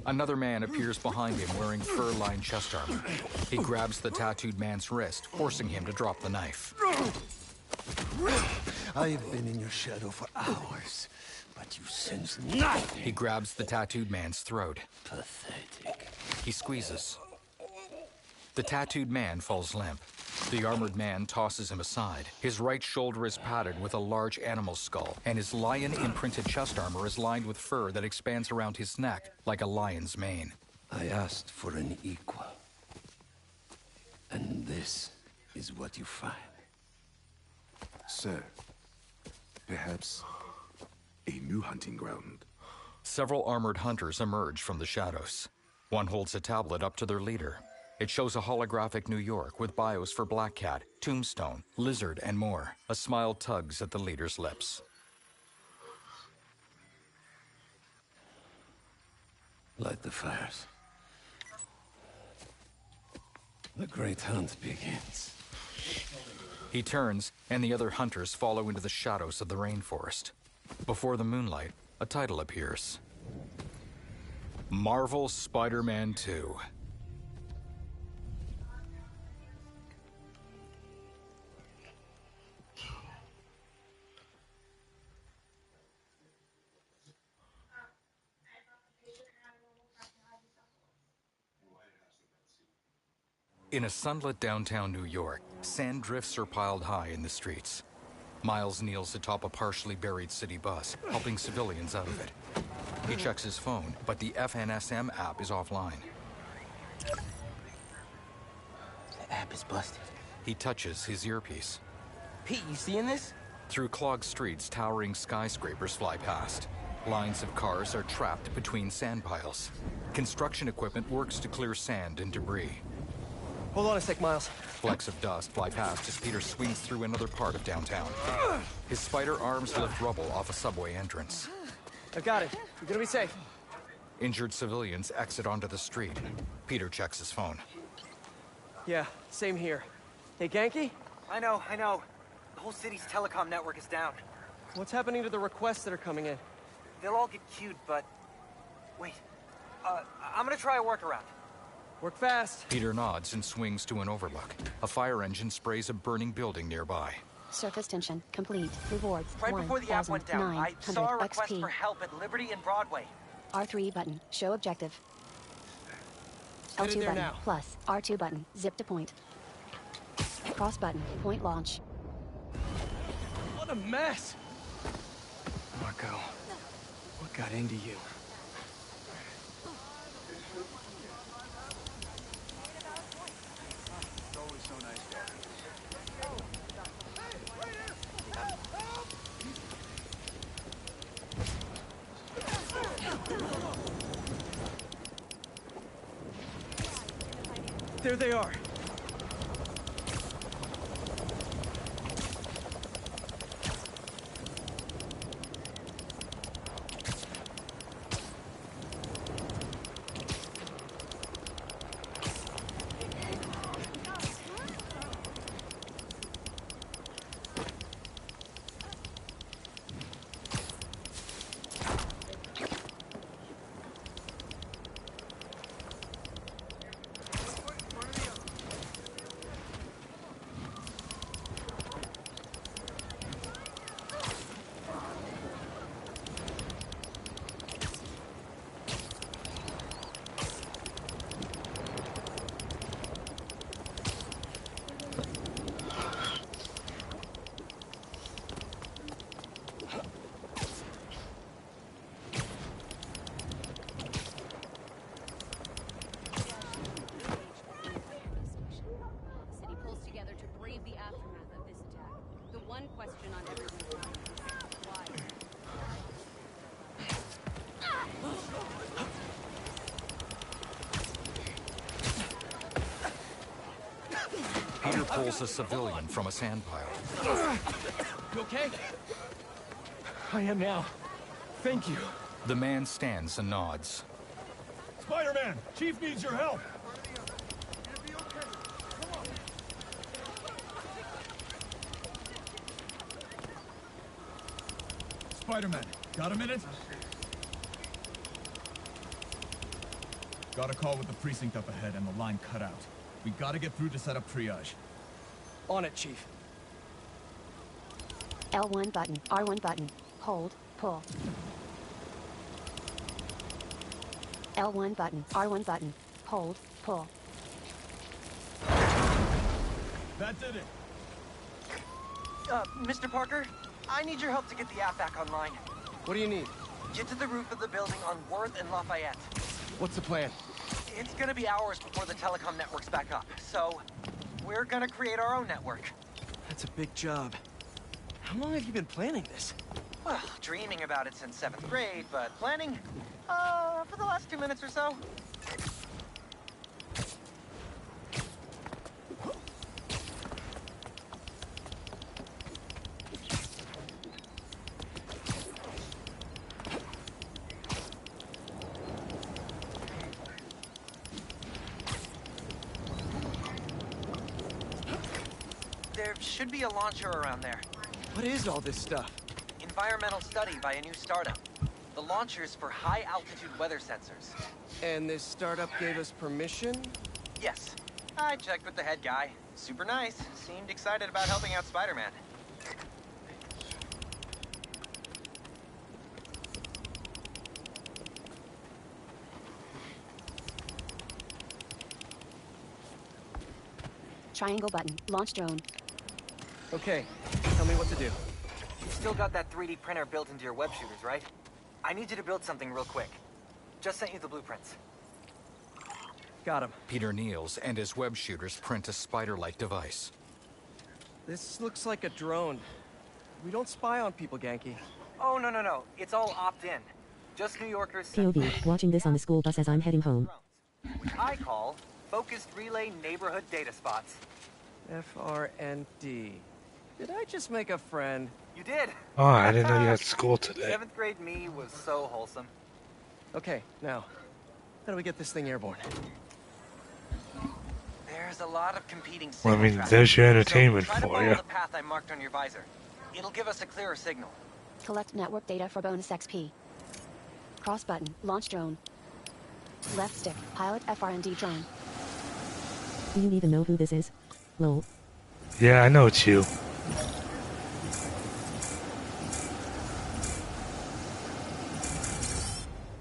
Another man appears behind him wearing fur-lined chest armor. He grabs the tattooed man's wrist, forcing him to drop the knife. I've been in your shadow for hours, but you sense nothing. He grabs the tattooed man's throat. Pathetic. He squeezes. The tattooed man falls limp. The armored man tosses him aside. His right shoulder is padded with a large animal skull, and his lion-imprinted chest armor is lined with fur that expands around his neck like a lion's mane. I asked for an equal. And this is what you find. Sir, perhaps a new hunting ground. Several armored hunters emerge from the shadows. One holds a tablet up to their leader. It shows a holographic New York with bios for Black Cat, Tombstone, Lizard, and more. A smile tugs at the leader's lips. Light the fires. The great hunt begins. He turns, and the other hunters follow into the shadows of the rainforest. Before the moonlight, a title appears. Marvel Spider-Man 2. In a sunlit downtown New York, sand drifts are piled high in the streets. Miles kneels atop a partially buried city bus, helping civilians out of it. He checks his phone, but the FNSM app is offline. The app is busted. He touches his earpiece. Pete, you seeing this? Through clogged streets, towering skyscrapers fly past. Lines of cars are trapped between sand piles. Construction equipment works to clear sand and debris. Hold on a sec, Miles. Flecks of dust fly past as Peter swings through another part of downtown. His spider arms lift rubble off a subway entrance. I've got it. You're gonna be safe. Injured civilians exit onto the street. Peter checks his phone. Yeah, same here. Hey, Ganke? I know. The whole city's telecom network is down. What's happening to the requests that are coming in? They'll all get queued, but... Wait. I'm gonna try a workaround. Work fast. Peter nods and swings to an overlook. A fire engine sprays a burning building nearby. Surface tension complete. Rewards Right before the app went down, I saw a request XP. for help at Liberty and Broadway. R3 button. Show objective. Headed L2 there button. now. Plus. R2 button. Zip to point. Cross button. Point launch. What a mess! Marco, what got into you? There they are. Peter pulls a civilian from a sand pile. You okay? I am now. Thank you. The man stands and nods. Spider-Man, Chief needs your help. Spider-Man, got a minute? Got a call with the precinct up ahead and the line cut out. We gotta get through to set up triage. On it, Chief. L1 button. R1 button. Hold. Pull. L1 button. R1 button. Hold. Pull. That did it. Mr. Parker, I need your help to get the app back online. What do you need? Get to the roof of the building on Worth and Lafayette. What's the plan? It's gonna be hours before the telecom network's back up, so we're gonna create our own network. That's a big job. How long have you been planning this? Well, dreaming about it since 7th grade, but planning? For the last 2 minutes or so. There should be a launcher around there. What is all this stuff? Environmental study by a new startup. The launcher's for high-altitude weather sensors. And this startup gave us permission? Yes. I checked with the head guy. Super nice. Seemed excited about helping out Spider-Man. Triangle button. Launch drone. Okay, tell me what to do. You've still got that 3D printer built into your web shooters, right? I need you to build something real quick. Just sent you the blueprints. Got him. Peter kneels, and his web shooters print a spider-like device. This looks like a drone. We don't spy on people, Ganke. Oh, no. It's all opt-in. Just New Yorkers. POV, watching this on the school bus as I'm heading home. Which I call Focused Relay Neighborhood Data Spots. FRND. Did I just make a friend? You did. Oh, I didn't know you had school today. 7th grade me was so wholesome. Okay, now, how do we get this thing airborne? There's a lot of competing Well, I signal mean, traffic. there's your entertainment So try to for follow you. the path I marked on your visor. It'll give us a clearer signal. Collect network data for bonus XP. Cross button. Launch drone. Left stick. Pilot FRND drone. Do you even know who this is? Lol. Yeah, I know it's you.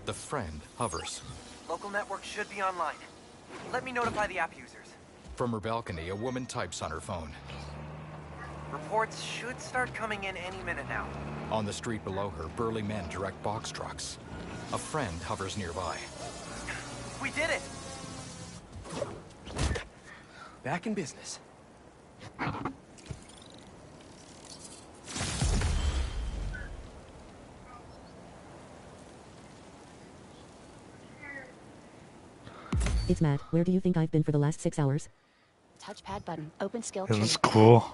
The friend hovers. Local network should be online. Let me notify the app users. From her balcony, a woman types on her phone. Reports should start coming in any minute now. On the street below her, burly men direct box trucks. A friend hovers nearby. We did it! Back in business. It's Matt. Where do you think I've been for the last 6 hours? Touchpad button. Open skill It tree. was cool.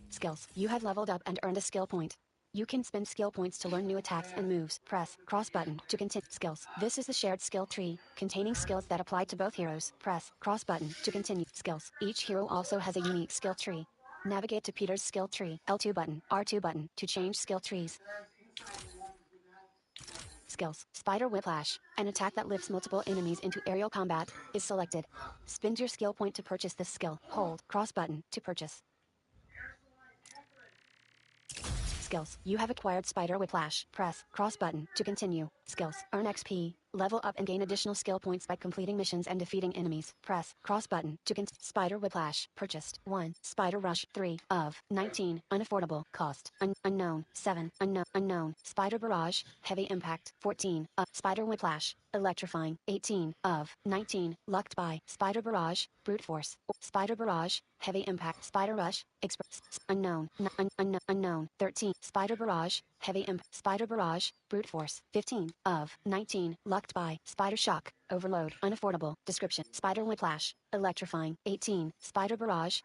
Skills. You have leveled up and earned a skill point. You can spend skill points to learn new attacks and moves. Press cross button to continue skills. This is the shared skill tree, containing skills that apply to both heroes. Press cross button to continue skills. Each hero also has a unique skill tree. Navigate to Peter's skill tree. L2 button, R2 button to change skill trees. Skills. Spider Whiplash, an attack that lifts multiple enemies into aerial combat, is selected. Spend your skill point to purchase this skill. Hold cross button to purchase. Skills. You have acquired Spider Whiplash. Press cross button to continue. Skills. Earn XP. Level up and gain additional skill points by completing missions and defeating enemies. Press cross button to continue. Spider Whiplash. Purchased. 1. Spider Rush. 3 of 19. Unaffordable. Cost. Unknown. 7. Unknown. Spider Barrage. Heavy Impact. 14. Spider Whiplash. Electrifying. 18 of 19. Lucked by Spider Barrage. Brute Force. Spider Barrage. Heavy Impact. Spider Rush. Express. Unknown. Unknown. 13. Spider Barrage. Heavy Impact. Spider Barrage. Brute Force. 15 of 19. Lucked by Spider Shock. Overload. Unaffordable. Description. Spider Whiplash. Electrifying. 18. Spider Barrage.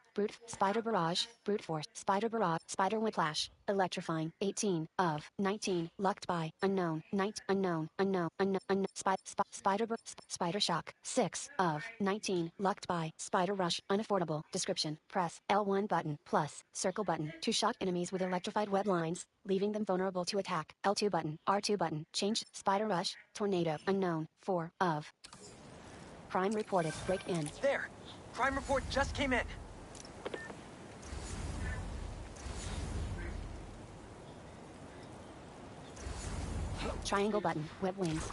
Spider Barrage. Brute Force. Spider Barrage. Spider Whiplash. Electrifying. 18 of 19. Lucked by Unknown. Unknown. Spider Shock. 6 of 19. Lucked by Spider Rush. Unaffordable. Description. Press L1 button plus circle button to shock enemies with electrified web lines, leaving them vulnerable to attack. L2 button. R2 button. Change. Spider Rush. Tornado. Unknown. 4 of. Crime reported. Break in. There! Crime report just came in. Triangle button. Web wings.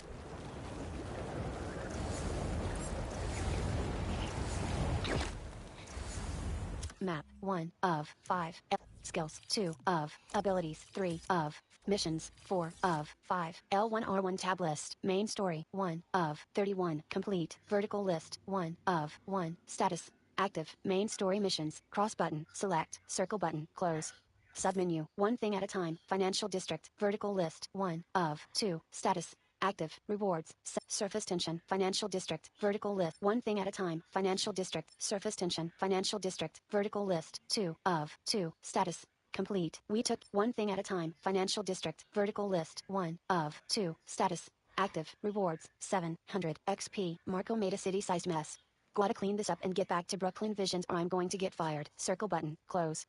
Map. 1 of 5. Skills. 2 of. Abilities. 3 of. Missions. 4 of 5. L1 R1 tab list. Main story. 1 of 31. Complete. Vertical list. 1 of 1. Status. Active. Main story missions. Cross button. Select. Circle button. Close. Submenu. One thing at a time. Financial district. Vertical list. 1 of 2. Status. Active. Rewards. Surface tension. Financial district. Vertical list. One thing at a time. Financial district. Surface tension. Financial district. Vertical list. 2 of 2. Status. Complete. We took one thing at a time. Financial district. Vertical list. 1 of 2. Status. Active. Rewards. 700 XP. Marco made a city-sized mess. Gotta clean this up and get back to Brooklyn Visions or I'm going to get fired. Circle button. Close.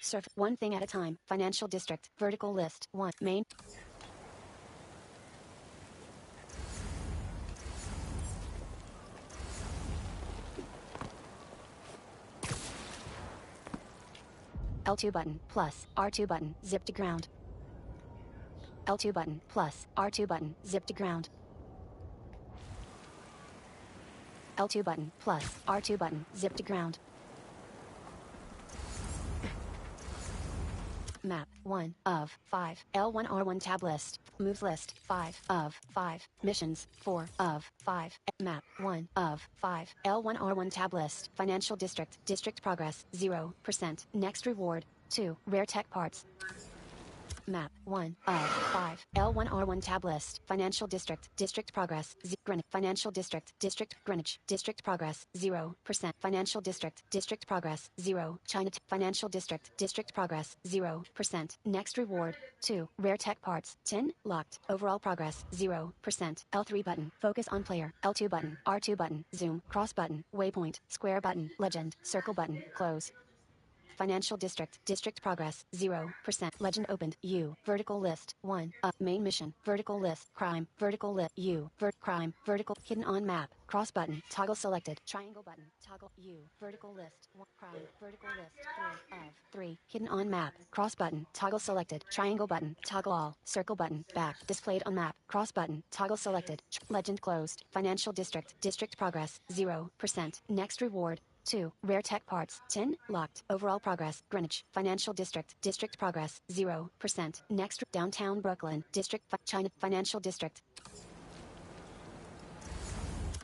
Surf. One thing at a time. Financial district. Vertical list. 1. Main. L2 button plus R2 button. Zip to ground. L2 button plus R2 button. Zip to ground. L2 button, plus, R2 button, zip to ground. Map 1 of 5. L1 R1 tab list. Moves list 5 of 5. Missions 4 of 5. Map 1 of 5. L1 R1 tab list. Financial district. District progress 0%. Next reward 2. Rare tech parts. Map 1 of 5. L1 R1 tab list. Financial district. District progress. Greenwich. Financial district. District Greenwich. District progress 0%. Financial district. District progress 0. China. Financial district. District progress 0%. Next reward 2. Rare tech parts 10. Locked. Overall progress 0%. L3 button. Focus on player. L2 button. R2 button. Zoom. Cross button. Waypoint. Square button. Legend. Circle button. Close. Financial district. District progress 0%. Legend opened. U. Vertical list 1. Main mission. Vertical list. Crime. Vertical list. U. Crime. Vertical. Hidden on map. Cross button. Toggle selected. Triangle button. Toggle. U. Vertical list. 1. Crime. Vertical list. 3 of 3. Hidden on map. Cross button. Toggle selected. Triangle button. Toggle all. Circle button. Back. Displayed on map. Cross button. Toggle selected. Legend closed. Financial district. District progress 0%. Next reward 2. Rare tech parts 10. Locked. Overall progress Greenwich. Financial district. District progress 0%. Next downtown Brooklyn. District China. Financial district.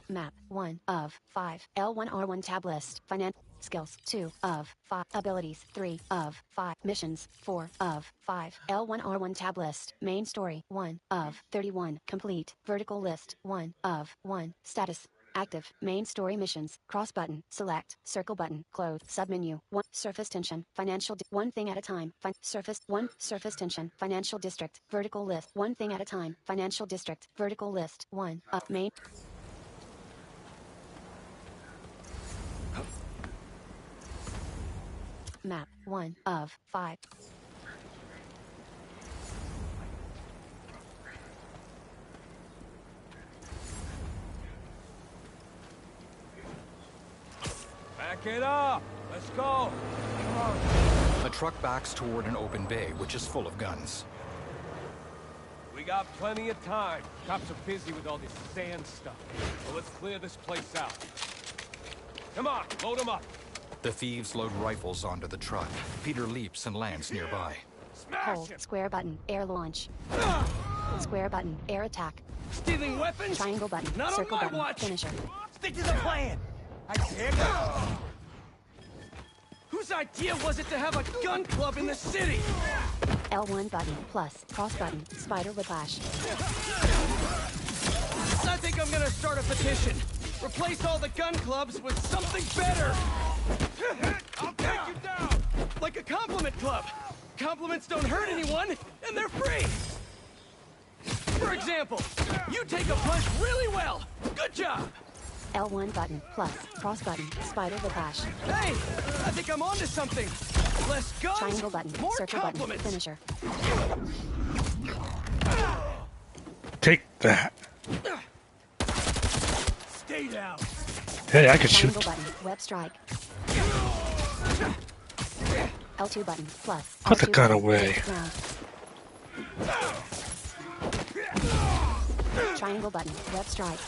Map 1 of 5. L1 R1 tab list. Finance skills 2 of 5. Abilities 3 of 5. Missions 4 of 5. L1 R1 tab list. Main story 1 of 31. Complete. Vertical list 1 of 1. Status active. Main story missions. Cross button. Select. Circle button. Close. Submenu. 1. Surface tension. Financial. 1 thing at a time. Surface. 1. Surface tension. Financial district. Vertical list. 1 thing at a time. Financial district. Vertical list. 1. Main. Map 1 of 5. Back it up! Let's go! Come on. A truck backs toward an open bay, which is full of guns. We got plenty of time. Cops are busy with all this sand stuff. So let's clear this place out. Come on, load them up. The thieves load rifles onto the truck. Peter leaps and lands nearby. Hold. Square button. Air launch. Square button. Air attack. Stealing weapons? Triangle button. Not Circle on my button. watch. Finisher. Stick to the plan. I can't go. Whose idea was it to have a gun club in the city? L1 button plus cross button. Spider whiplash. I think I'm gonna start a petition. Replace all the gun clubs with something better. I'll take you down. Like a compliment club. Compliments don't hurt anyone, and they're free. For example, you take a punch really well. Good job. L1 button plus cross button. Spider whiplash. Hey, I think I'm onto something. Less guns, Triangle button. more Circle compliments. button. Finisher. Take that. Stay down. Hey, I could shoot. Triangle button. Web strike. L2 button plus. Put the R2 gun button. away. Ground. Triangle button. Web strike.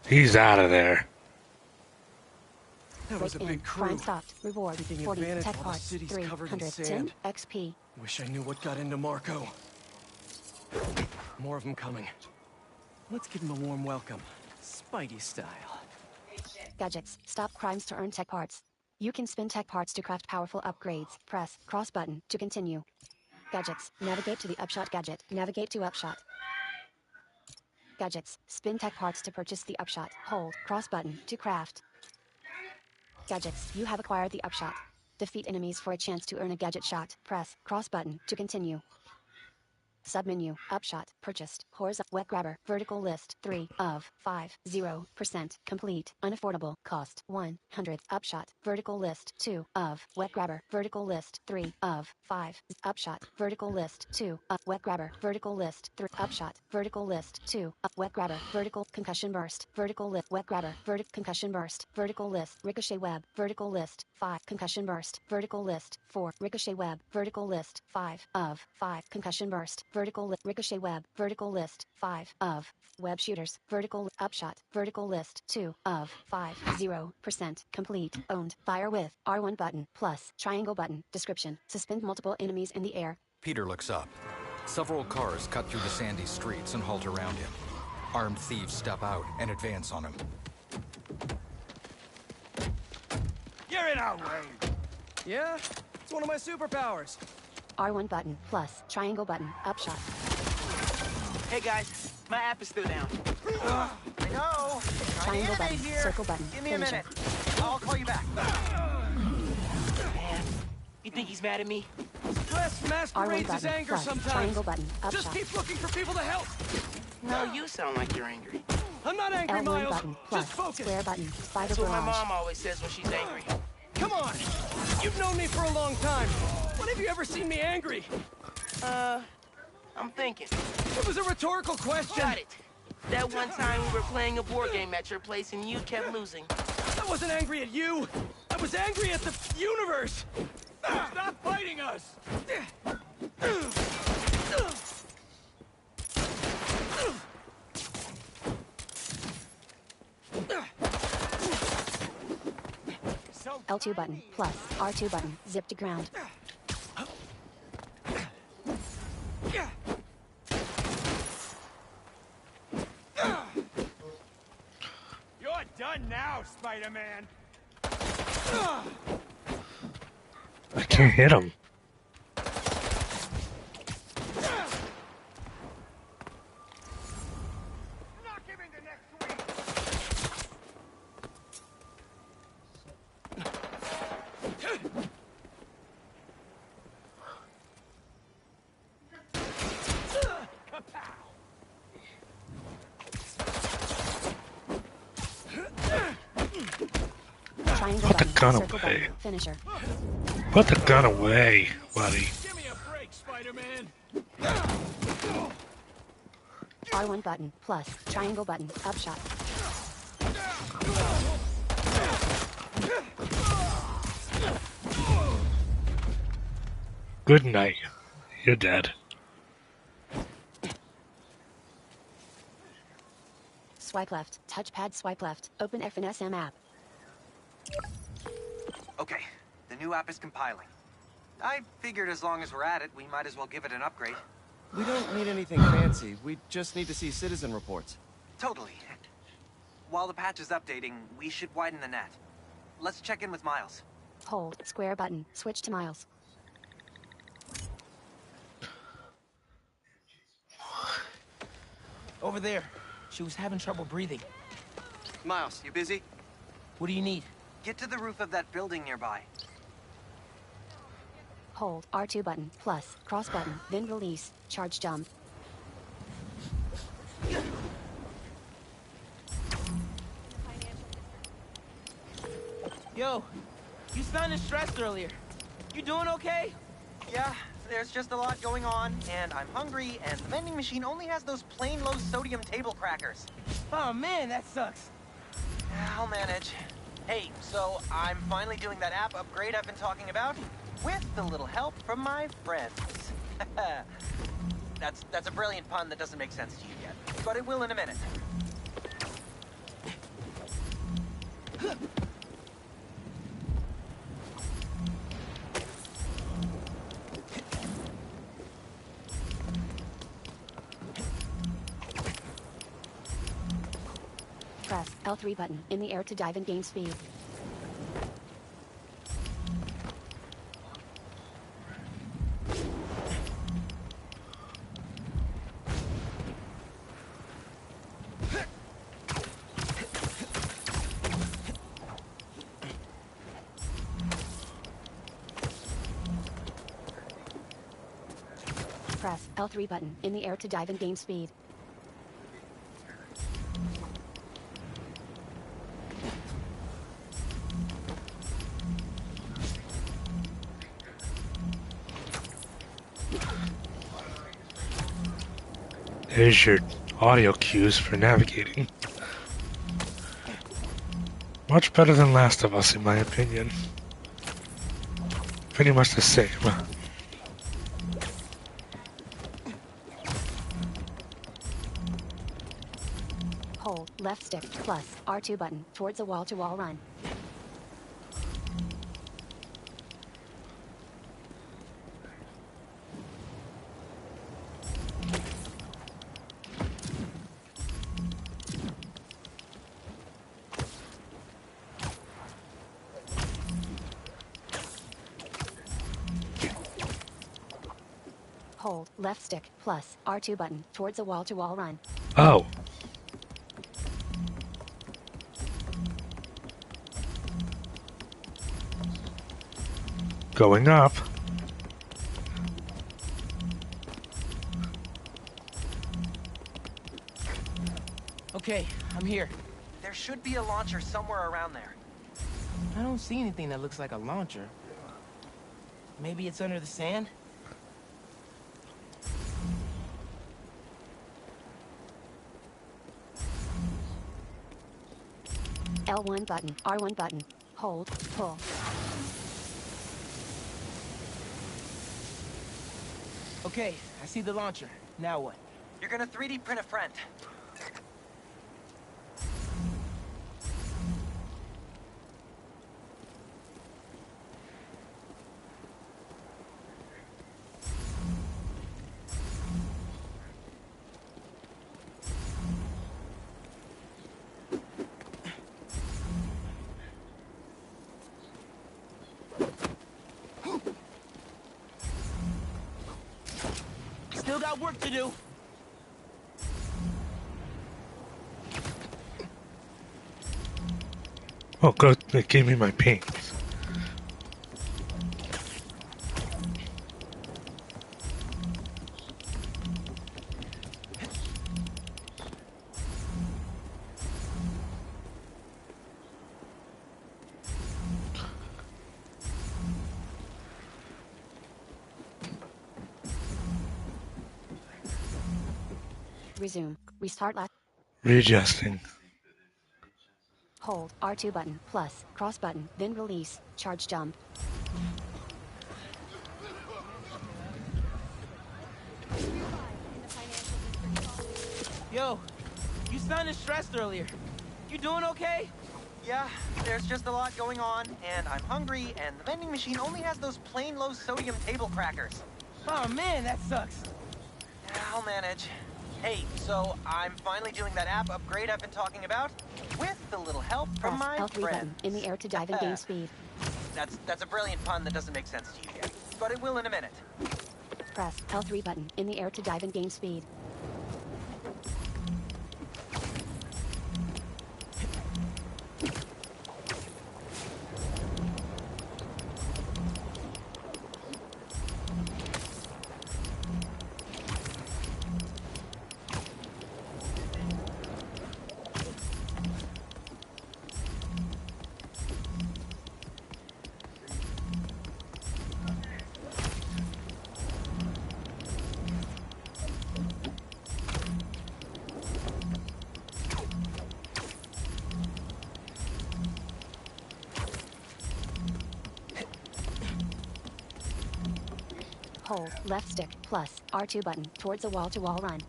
He's out of there. That was a big crew. Crime stopped. Reward Taking 40 advantage tech while the parts. city's covered in 310 sand. XP. Wish I knew what got into Marco. More of them coming. Let's give him a warm welcome. Spidey style. Gadgets. Stop crimes to earn tech parts. You can spin tech parts to craft powerful upgrades. Press cross button to continue. Gadgets. Navigate to the upshot gadget. Navigate to upshot. Gadgets. Spin tech parts to purchase the upshot. Hold cross button to craft. Gadgets. You have acquired the upshot. Defeat enemies for a chance to earn a gadget shot. Press cross button to continue. Submenu. Upshot. Purchased. Horizontal. Wet grabber. Vertical list. 3 of 5. 0%. Complete. Unaffordable. Cost. 100. Upshot. Vertical list. 2 of. Wet grabber. Vertical list. 3 of 5. Upshot. Vertical list. 2 of. Wet grabber. Vertical list. 3. Upshot. Vertical list. 2 of. Wet grabber. Vertical. Concussion burst. Vertical list. Wet grabber. Vertical. Concussion burst. Vertical list. Ricochet web. Vertical list. 5. Concussion burst. Vertical list. 4. Ricochet web. Vertical list. 5 of 5. Concussion burst. Vertical list. Ricochet web. Vertical list. 5 of. Web shooters. Vertical. Upshot. Vertical list. 2 of 5. 0%. Complete. Owned. Fire with R1 button. Plus. Triangle button. Description. Suspend multiple enemies in the air. Peter looks up. Several cars cut through the sandy streets and halt around him. Armed thieves step out and advance on him. You're in our way. Yeah? It's one of my superpowers. R1 button. Plus. Triangle button. Upshot. Hey guys, my app is still down. I know. Triangle button. Here. Circle button. Give me a Finisher. minute. I'll call you back. Man, you think he's mad at me? Stress masquerades as anger plus, sometimes. Triangle button. Upshot. Just keep looking for people to help. No, you sound like you're angry. I'm not angry, L1 Miles. button. Plus. Just focus. Square button. Spider That's what my barrage. mom always says when she's angry. Come on. You've known me for a long time. When have you ever seen me angry? I'm thinking. It was a rhetorical question. Got it. That one time we were playing a board game at your place and you kept losing. I wasn't angry at you. I was angry at the universe. Stop fighting us! L2 button. Plus. R2 button. Zip to ground. You're done now, Spider-Man! I can't hit him. Triangle Put the button. gun Circle away. button. Finisher. Put the gun away, buddy. Give me a break, Spider-Man! R1 button. Plus. Triangle button. Upshot. Good night. You're dead. Swipe left. Touchpad swipe left. Open FNSM app. Okay, the new app is compiling. I figured as long as we're at it, we might as well give it an upgrade. We don't need anything fancy. We just need to see citizen reports. Totally. While the patch is updating, we should widen the net. Let's check in with Miles. Hold. Square button. Switch to Miles. Over there. She was having trouble breathing. Miles, you busy? What do you need? Get to the roof of that building nearby. Hold. R2 button. Plus. Cross button. Then release. Charge jump. Yo, you sounded stressed earlier. You doing okay? Yeah, there's just a lot going on, and I'm hungry, and the vending machine only has those plain low-sodium table crackers. Oh man, that sucks. I'll manage. Hey, so I'm finally doing that app upgrade I've been talking about, with a little help from my friends. That's a brilliant pun that doesn't make sense to you yet, but it will in a minute. Press L3 button in the air to dive and gain speed. Press L3 button in the air to dive and gain speed. There's your audio cues for navigating. Much better than Last of Us, in my opinion. Pretty much the same. Hold left stick plus R2 button towards a wall-to-wall run. Hold left stick plus R2 button towards a wall-to-wall run. Oh. Going up. Okay, I'm here. There should be a launcher somewhere around there. I don't see anything that looks like a launcher. Maybe it's under the sand? L1 button, R1 button. Hold, pull. Okay, I see the launcher. Now what? You're gonna 3D print a friend. Still got work to do. Oh, good. It gave me my ping. Resume. Restart last. Readjusting. Hold R2 button plus cross button, then release. Charge jump. Yo, you sounded stressed earlier. You doing okay? Yeah, there's just a lot going on, and I'm hungry, and the vending machine only has those plain low-sodium table crackers. Oh man, that sucks. I'll manage. Hey, so I'm finally doing that app upgrade I've been talking about, with a little help from Press my L3 friend. button in the air to dive and gain speed. That's a brilliant pun that doesn't make sense to you yet, but it will in a minute. Press L3 button in the air to dive and gain speed. Hold left stick plus R2 button towards a wall-to-wall run.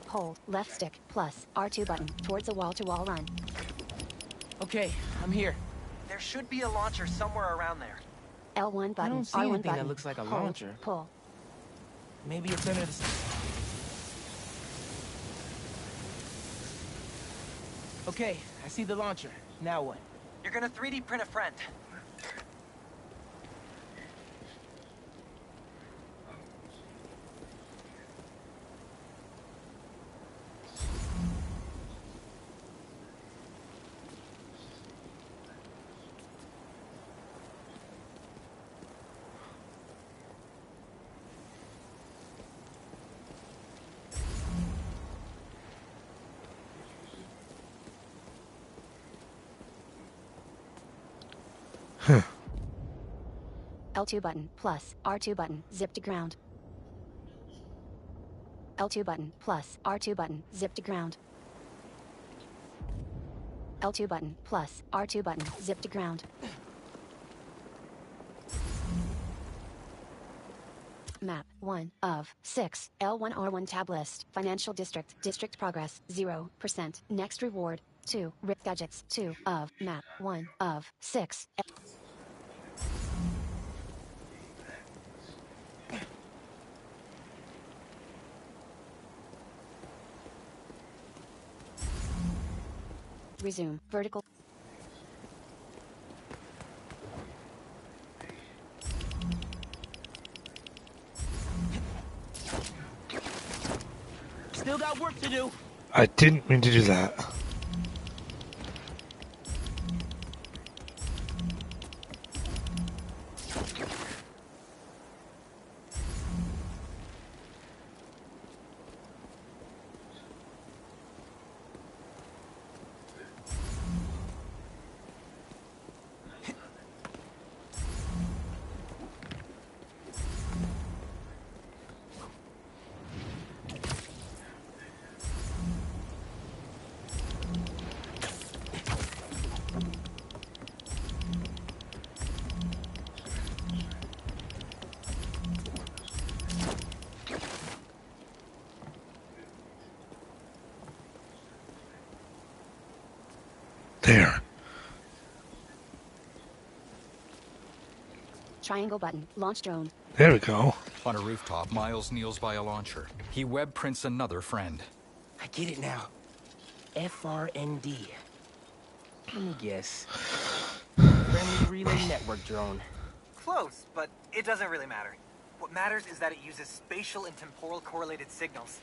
Hold left stick plus R2 button towards a wall-to-wall run. Okay, I'm here. There should be a launcher somewhere around there. L1 I button, don't see R1 anything button. that looks like a Hold, launcher. pull. Maybe it's under the... Okay, I see the launcher. Now what? You're gonna 3D print a friend. Huh. L2 button plus R2 button zip to ground. L2 button plus R2 button zip to ground. L2 button plus R2 button zip to ground. Map 1 of 6. L1R1 tab list. Financial district. District progress 0%. Next reward 2. Rip gadgets 2 of map 1 of 6. Resume. Vertical. Still got work to do. I didn't mean to do that. There. Triangle button. Launch drone. There we go. On a rooftop, Miles kneels by a launcher. He web prints another friend. I get it now. FRND. Let me guess. Friendly Relay Network drone. Close, but it doesn't really matter. What matters is that it uses spatial and temporal correlated signals.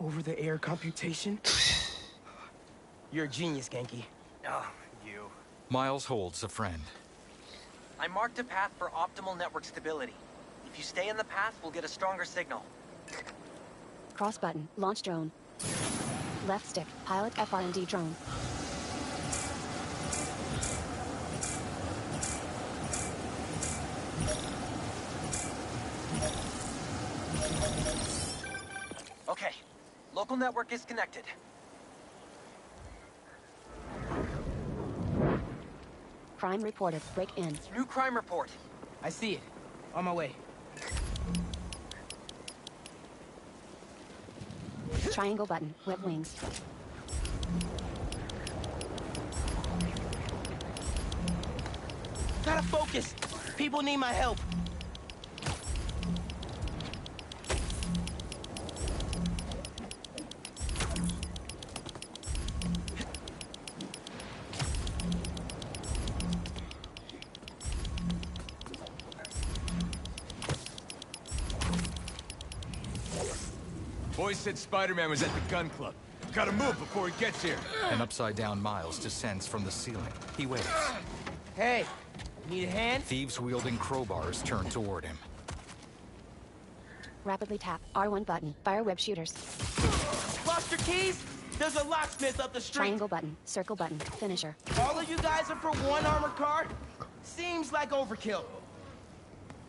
Over-the-air computation? You're a genius, Ganke. Oh, you. Miles holds a friend. I marked a path for optimal network stability. If you stay in the path, we'll get a stronger signal. Cross button. Launch drone. Left stick. Pilot FRND drone. Okay. Local network is connected. Crime reported. Break in. New crime report. I see it. On my way. Triangle button. Web wings. Gotta focus. People need my help. Boys said Spider-Man was at the gun club. Gotta move before he gets here. An upside-down Miles descends from the ceiling. He waves. Hey, need a hand? Thieves wielding crowbars turn toward him. Rapidly tap R1 button. Fire web shooters. Lost your keys? There's a locksmith up the street. Triangle button. Circle button. Finisher. All of you guys are for one armored car? Seems like overkill.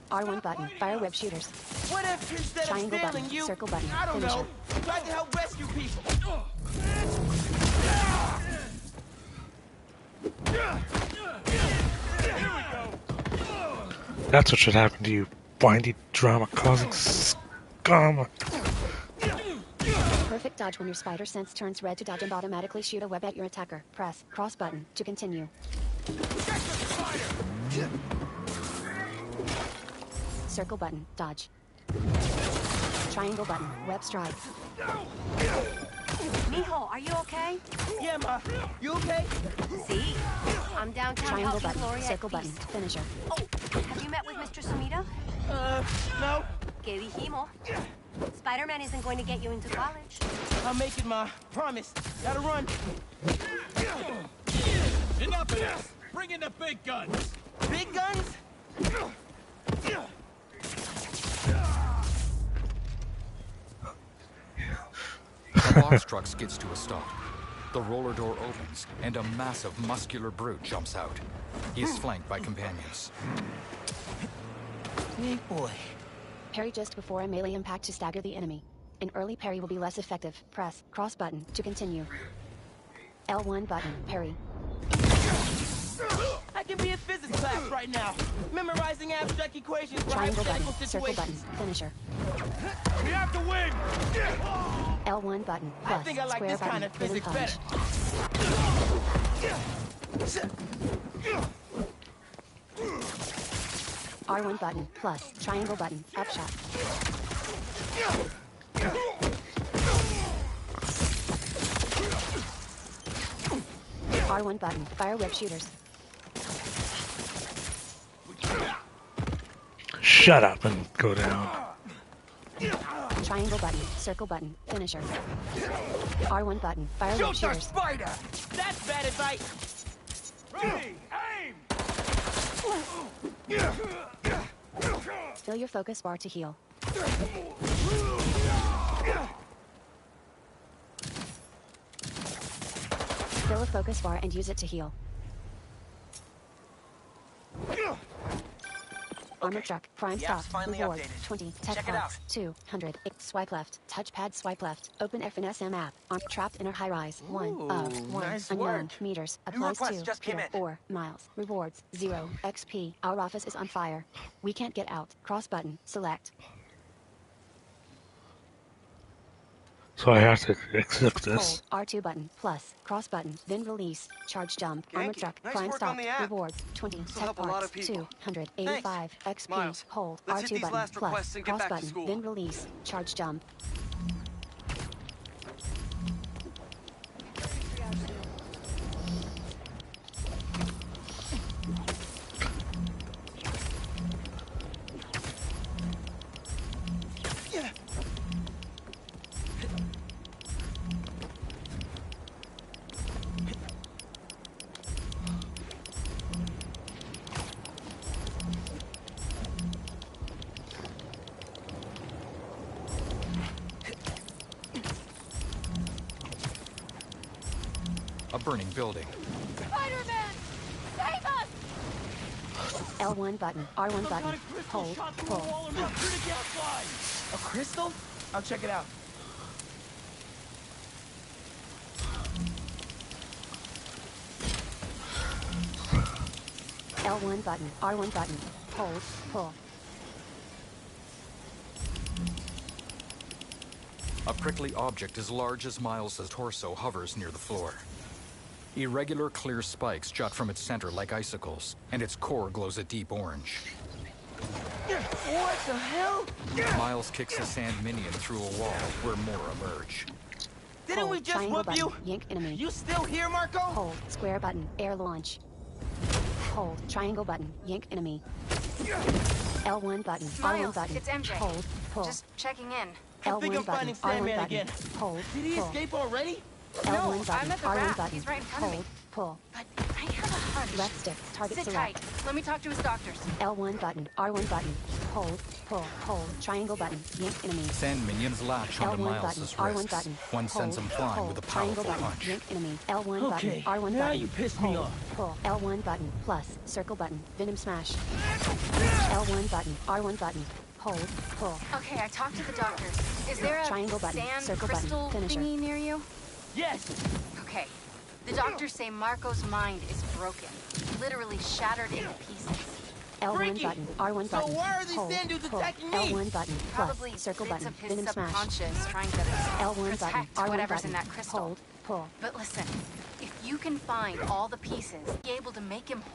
R1 button. Fire web shooters. What if instead Triangle of failing button. you, Circle button. I don't Finisher. know, tried to help rescue people? That's what should happen to you, windy drama-causing scum. Perfect dodge when your spider sense turns red to dodge and automatically shoot a web at your attacker. Press cross button to continue. Circle button. Dodge. Triangle button. Web strike. Mijo, are you okay? Yeah, Ma. You okay? See? I'm downtown Triangle helping button. Gloria Circle at button. Feast. Finisher. Have you met with Mr. Sumida? No. ¿Qué dijimos? Spider-Man isn't going to get you into college. I'll make it, Ma. Promise. Gotta run. Enough of this! Bring in the big guns! Big guns? A box truck skids to a stop. The roller door opens, and a massive muscular brute jumps out. He is flanked by companions. Hey, boy. Parry just before a melee impact to stagger the enemy. An early parry will be less effective. Press cross button to continue. L1 button, parry. I can be in physics class right now, memorizing abstract equations for Triangle hypothetical button, circle button, situations. finisher. We have to win! L1 button, plus, I think I like square this button, kind of venom physics punch. R1 button, plus, triangle button, upshot. R1 button, fire whip shooters. Shut up and go down. Triangle button, circle button, finisher. R1 button, fire whip Shoot the shooters. spider! That's bad advice! Ready! Aim! Fill your focus bar to heal. Fill a focus bar and use it to heal. Armor truck, prime The stock, app's finally reward, updated. 20, tech Check it out. parts, 200, swipe left, touchpad swipe left, open FNSM app, trapped in a high rise, 1 of 1, nice unknown, work. meters, New applies request to, just came in. or miles, rewards, 0, XP, our office is on fire. We can't get out, cross button, select. So I have to accept this. Hold R2 button, plus, cross button, then release, charge jump, armor Genki, truck, nice prime work stock, on the app. rewards, 20, This'll tech help a lot parts, of people. 285, XP, Miles, hold let's hit R2 these button, last plus, requests and get cross back to button, school. then release, charge jump. A burning building. Spider-Man! Save us! L1 button, R1 button, hold, pull. A crystal? I'll check it out. L1 button, R1 button, hold, pull. A prickly object as large as Miles' torso hovers near the floor. Irregular clear spikes jut from its center like icicles, and its core glows a deep orange. What the hell? Miles kicks a sand minion through a wall where more emerge. Didn't Hold we just triangle whoop button, you? yank enemy. You still here, Marco? Hold square button, air launch. Hold triangle button, yank enemy. L1 button, R1 Miles, button, it's MJ. hold, pull. Just checking in. I think L1 I'm finding button, R1 Sandman button, again. hold, Did he pull. escape already? No, L1 button, I'm at the R1 raft. button, He's right in front of me. hold, pull. But I have a hunch. Left stick, target Sit select. tight. Let me talk to his doctors. L1 button, R1 button, hold, pull, hold, triangle button, yank enemy. Sand minions latch onto L1 button, Miles' R1 wrists. button, One sends hold, him flying hold, with a triangle powerful button, punch. yank enemy. L1 Okay, button, R1 now button, you pissed me hold, off. pull. L1 button, plus, circle button, venom smash. L1 button, R1 button, hold, pull. Okay, I talked to the doctors. Is there a Triangle button, sand circle button, crystal finisher. thingy near you? Yes. Okay. The doctors say Marco's mind is broken. Literally shattered into pieces. L1 Freaky. button, R1 So button, why are these hold, sand dudes pull. attacking me? L1 button, plus, Probably circle bits button, of his venom smash. subconscious trying to L1 button, protect R1 whatever's button, in that crystal. hold, pull. But listen, if you can find all the pieces, be able to make him whole.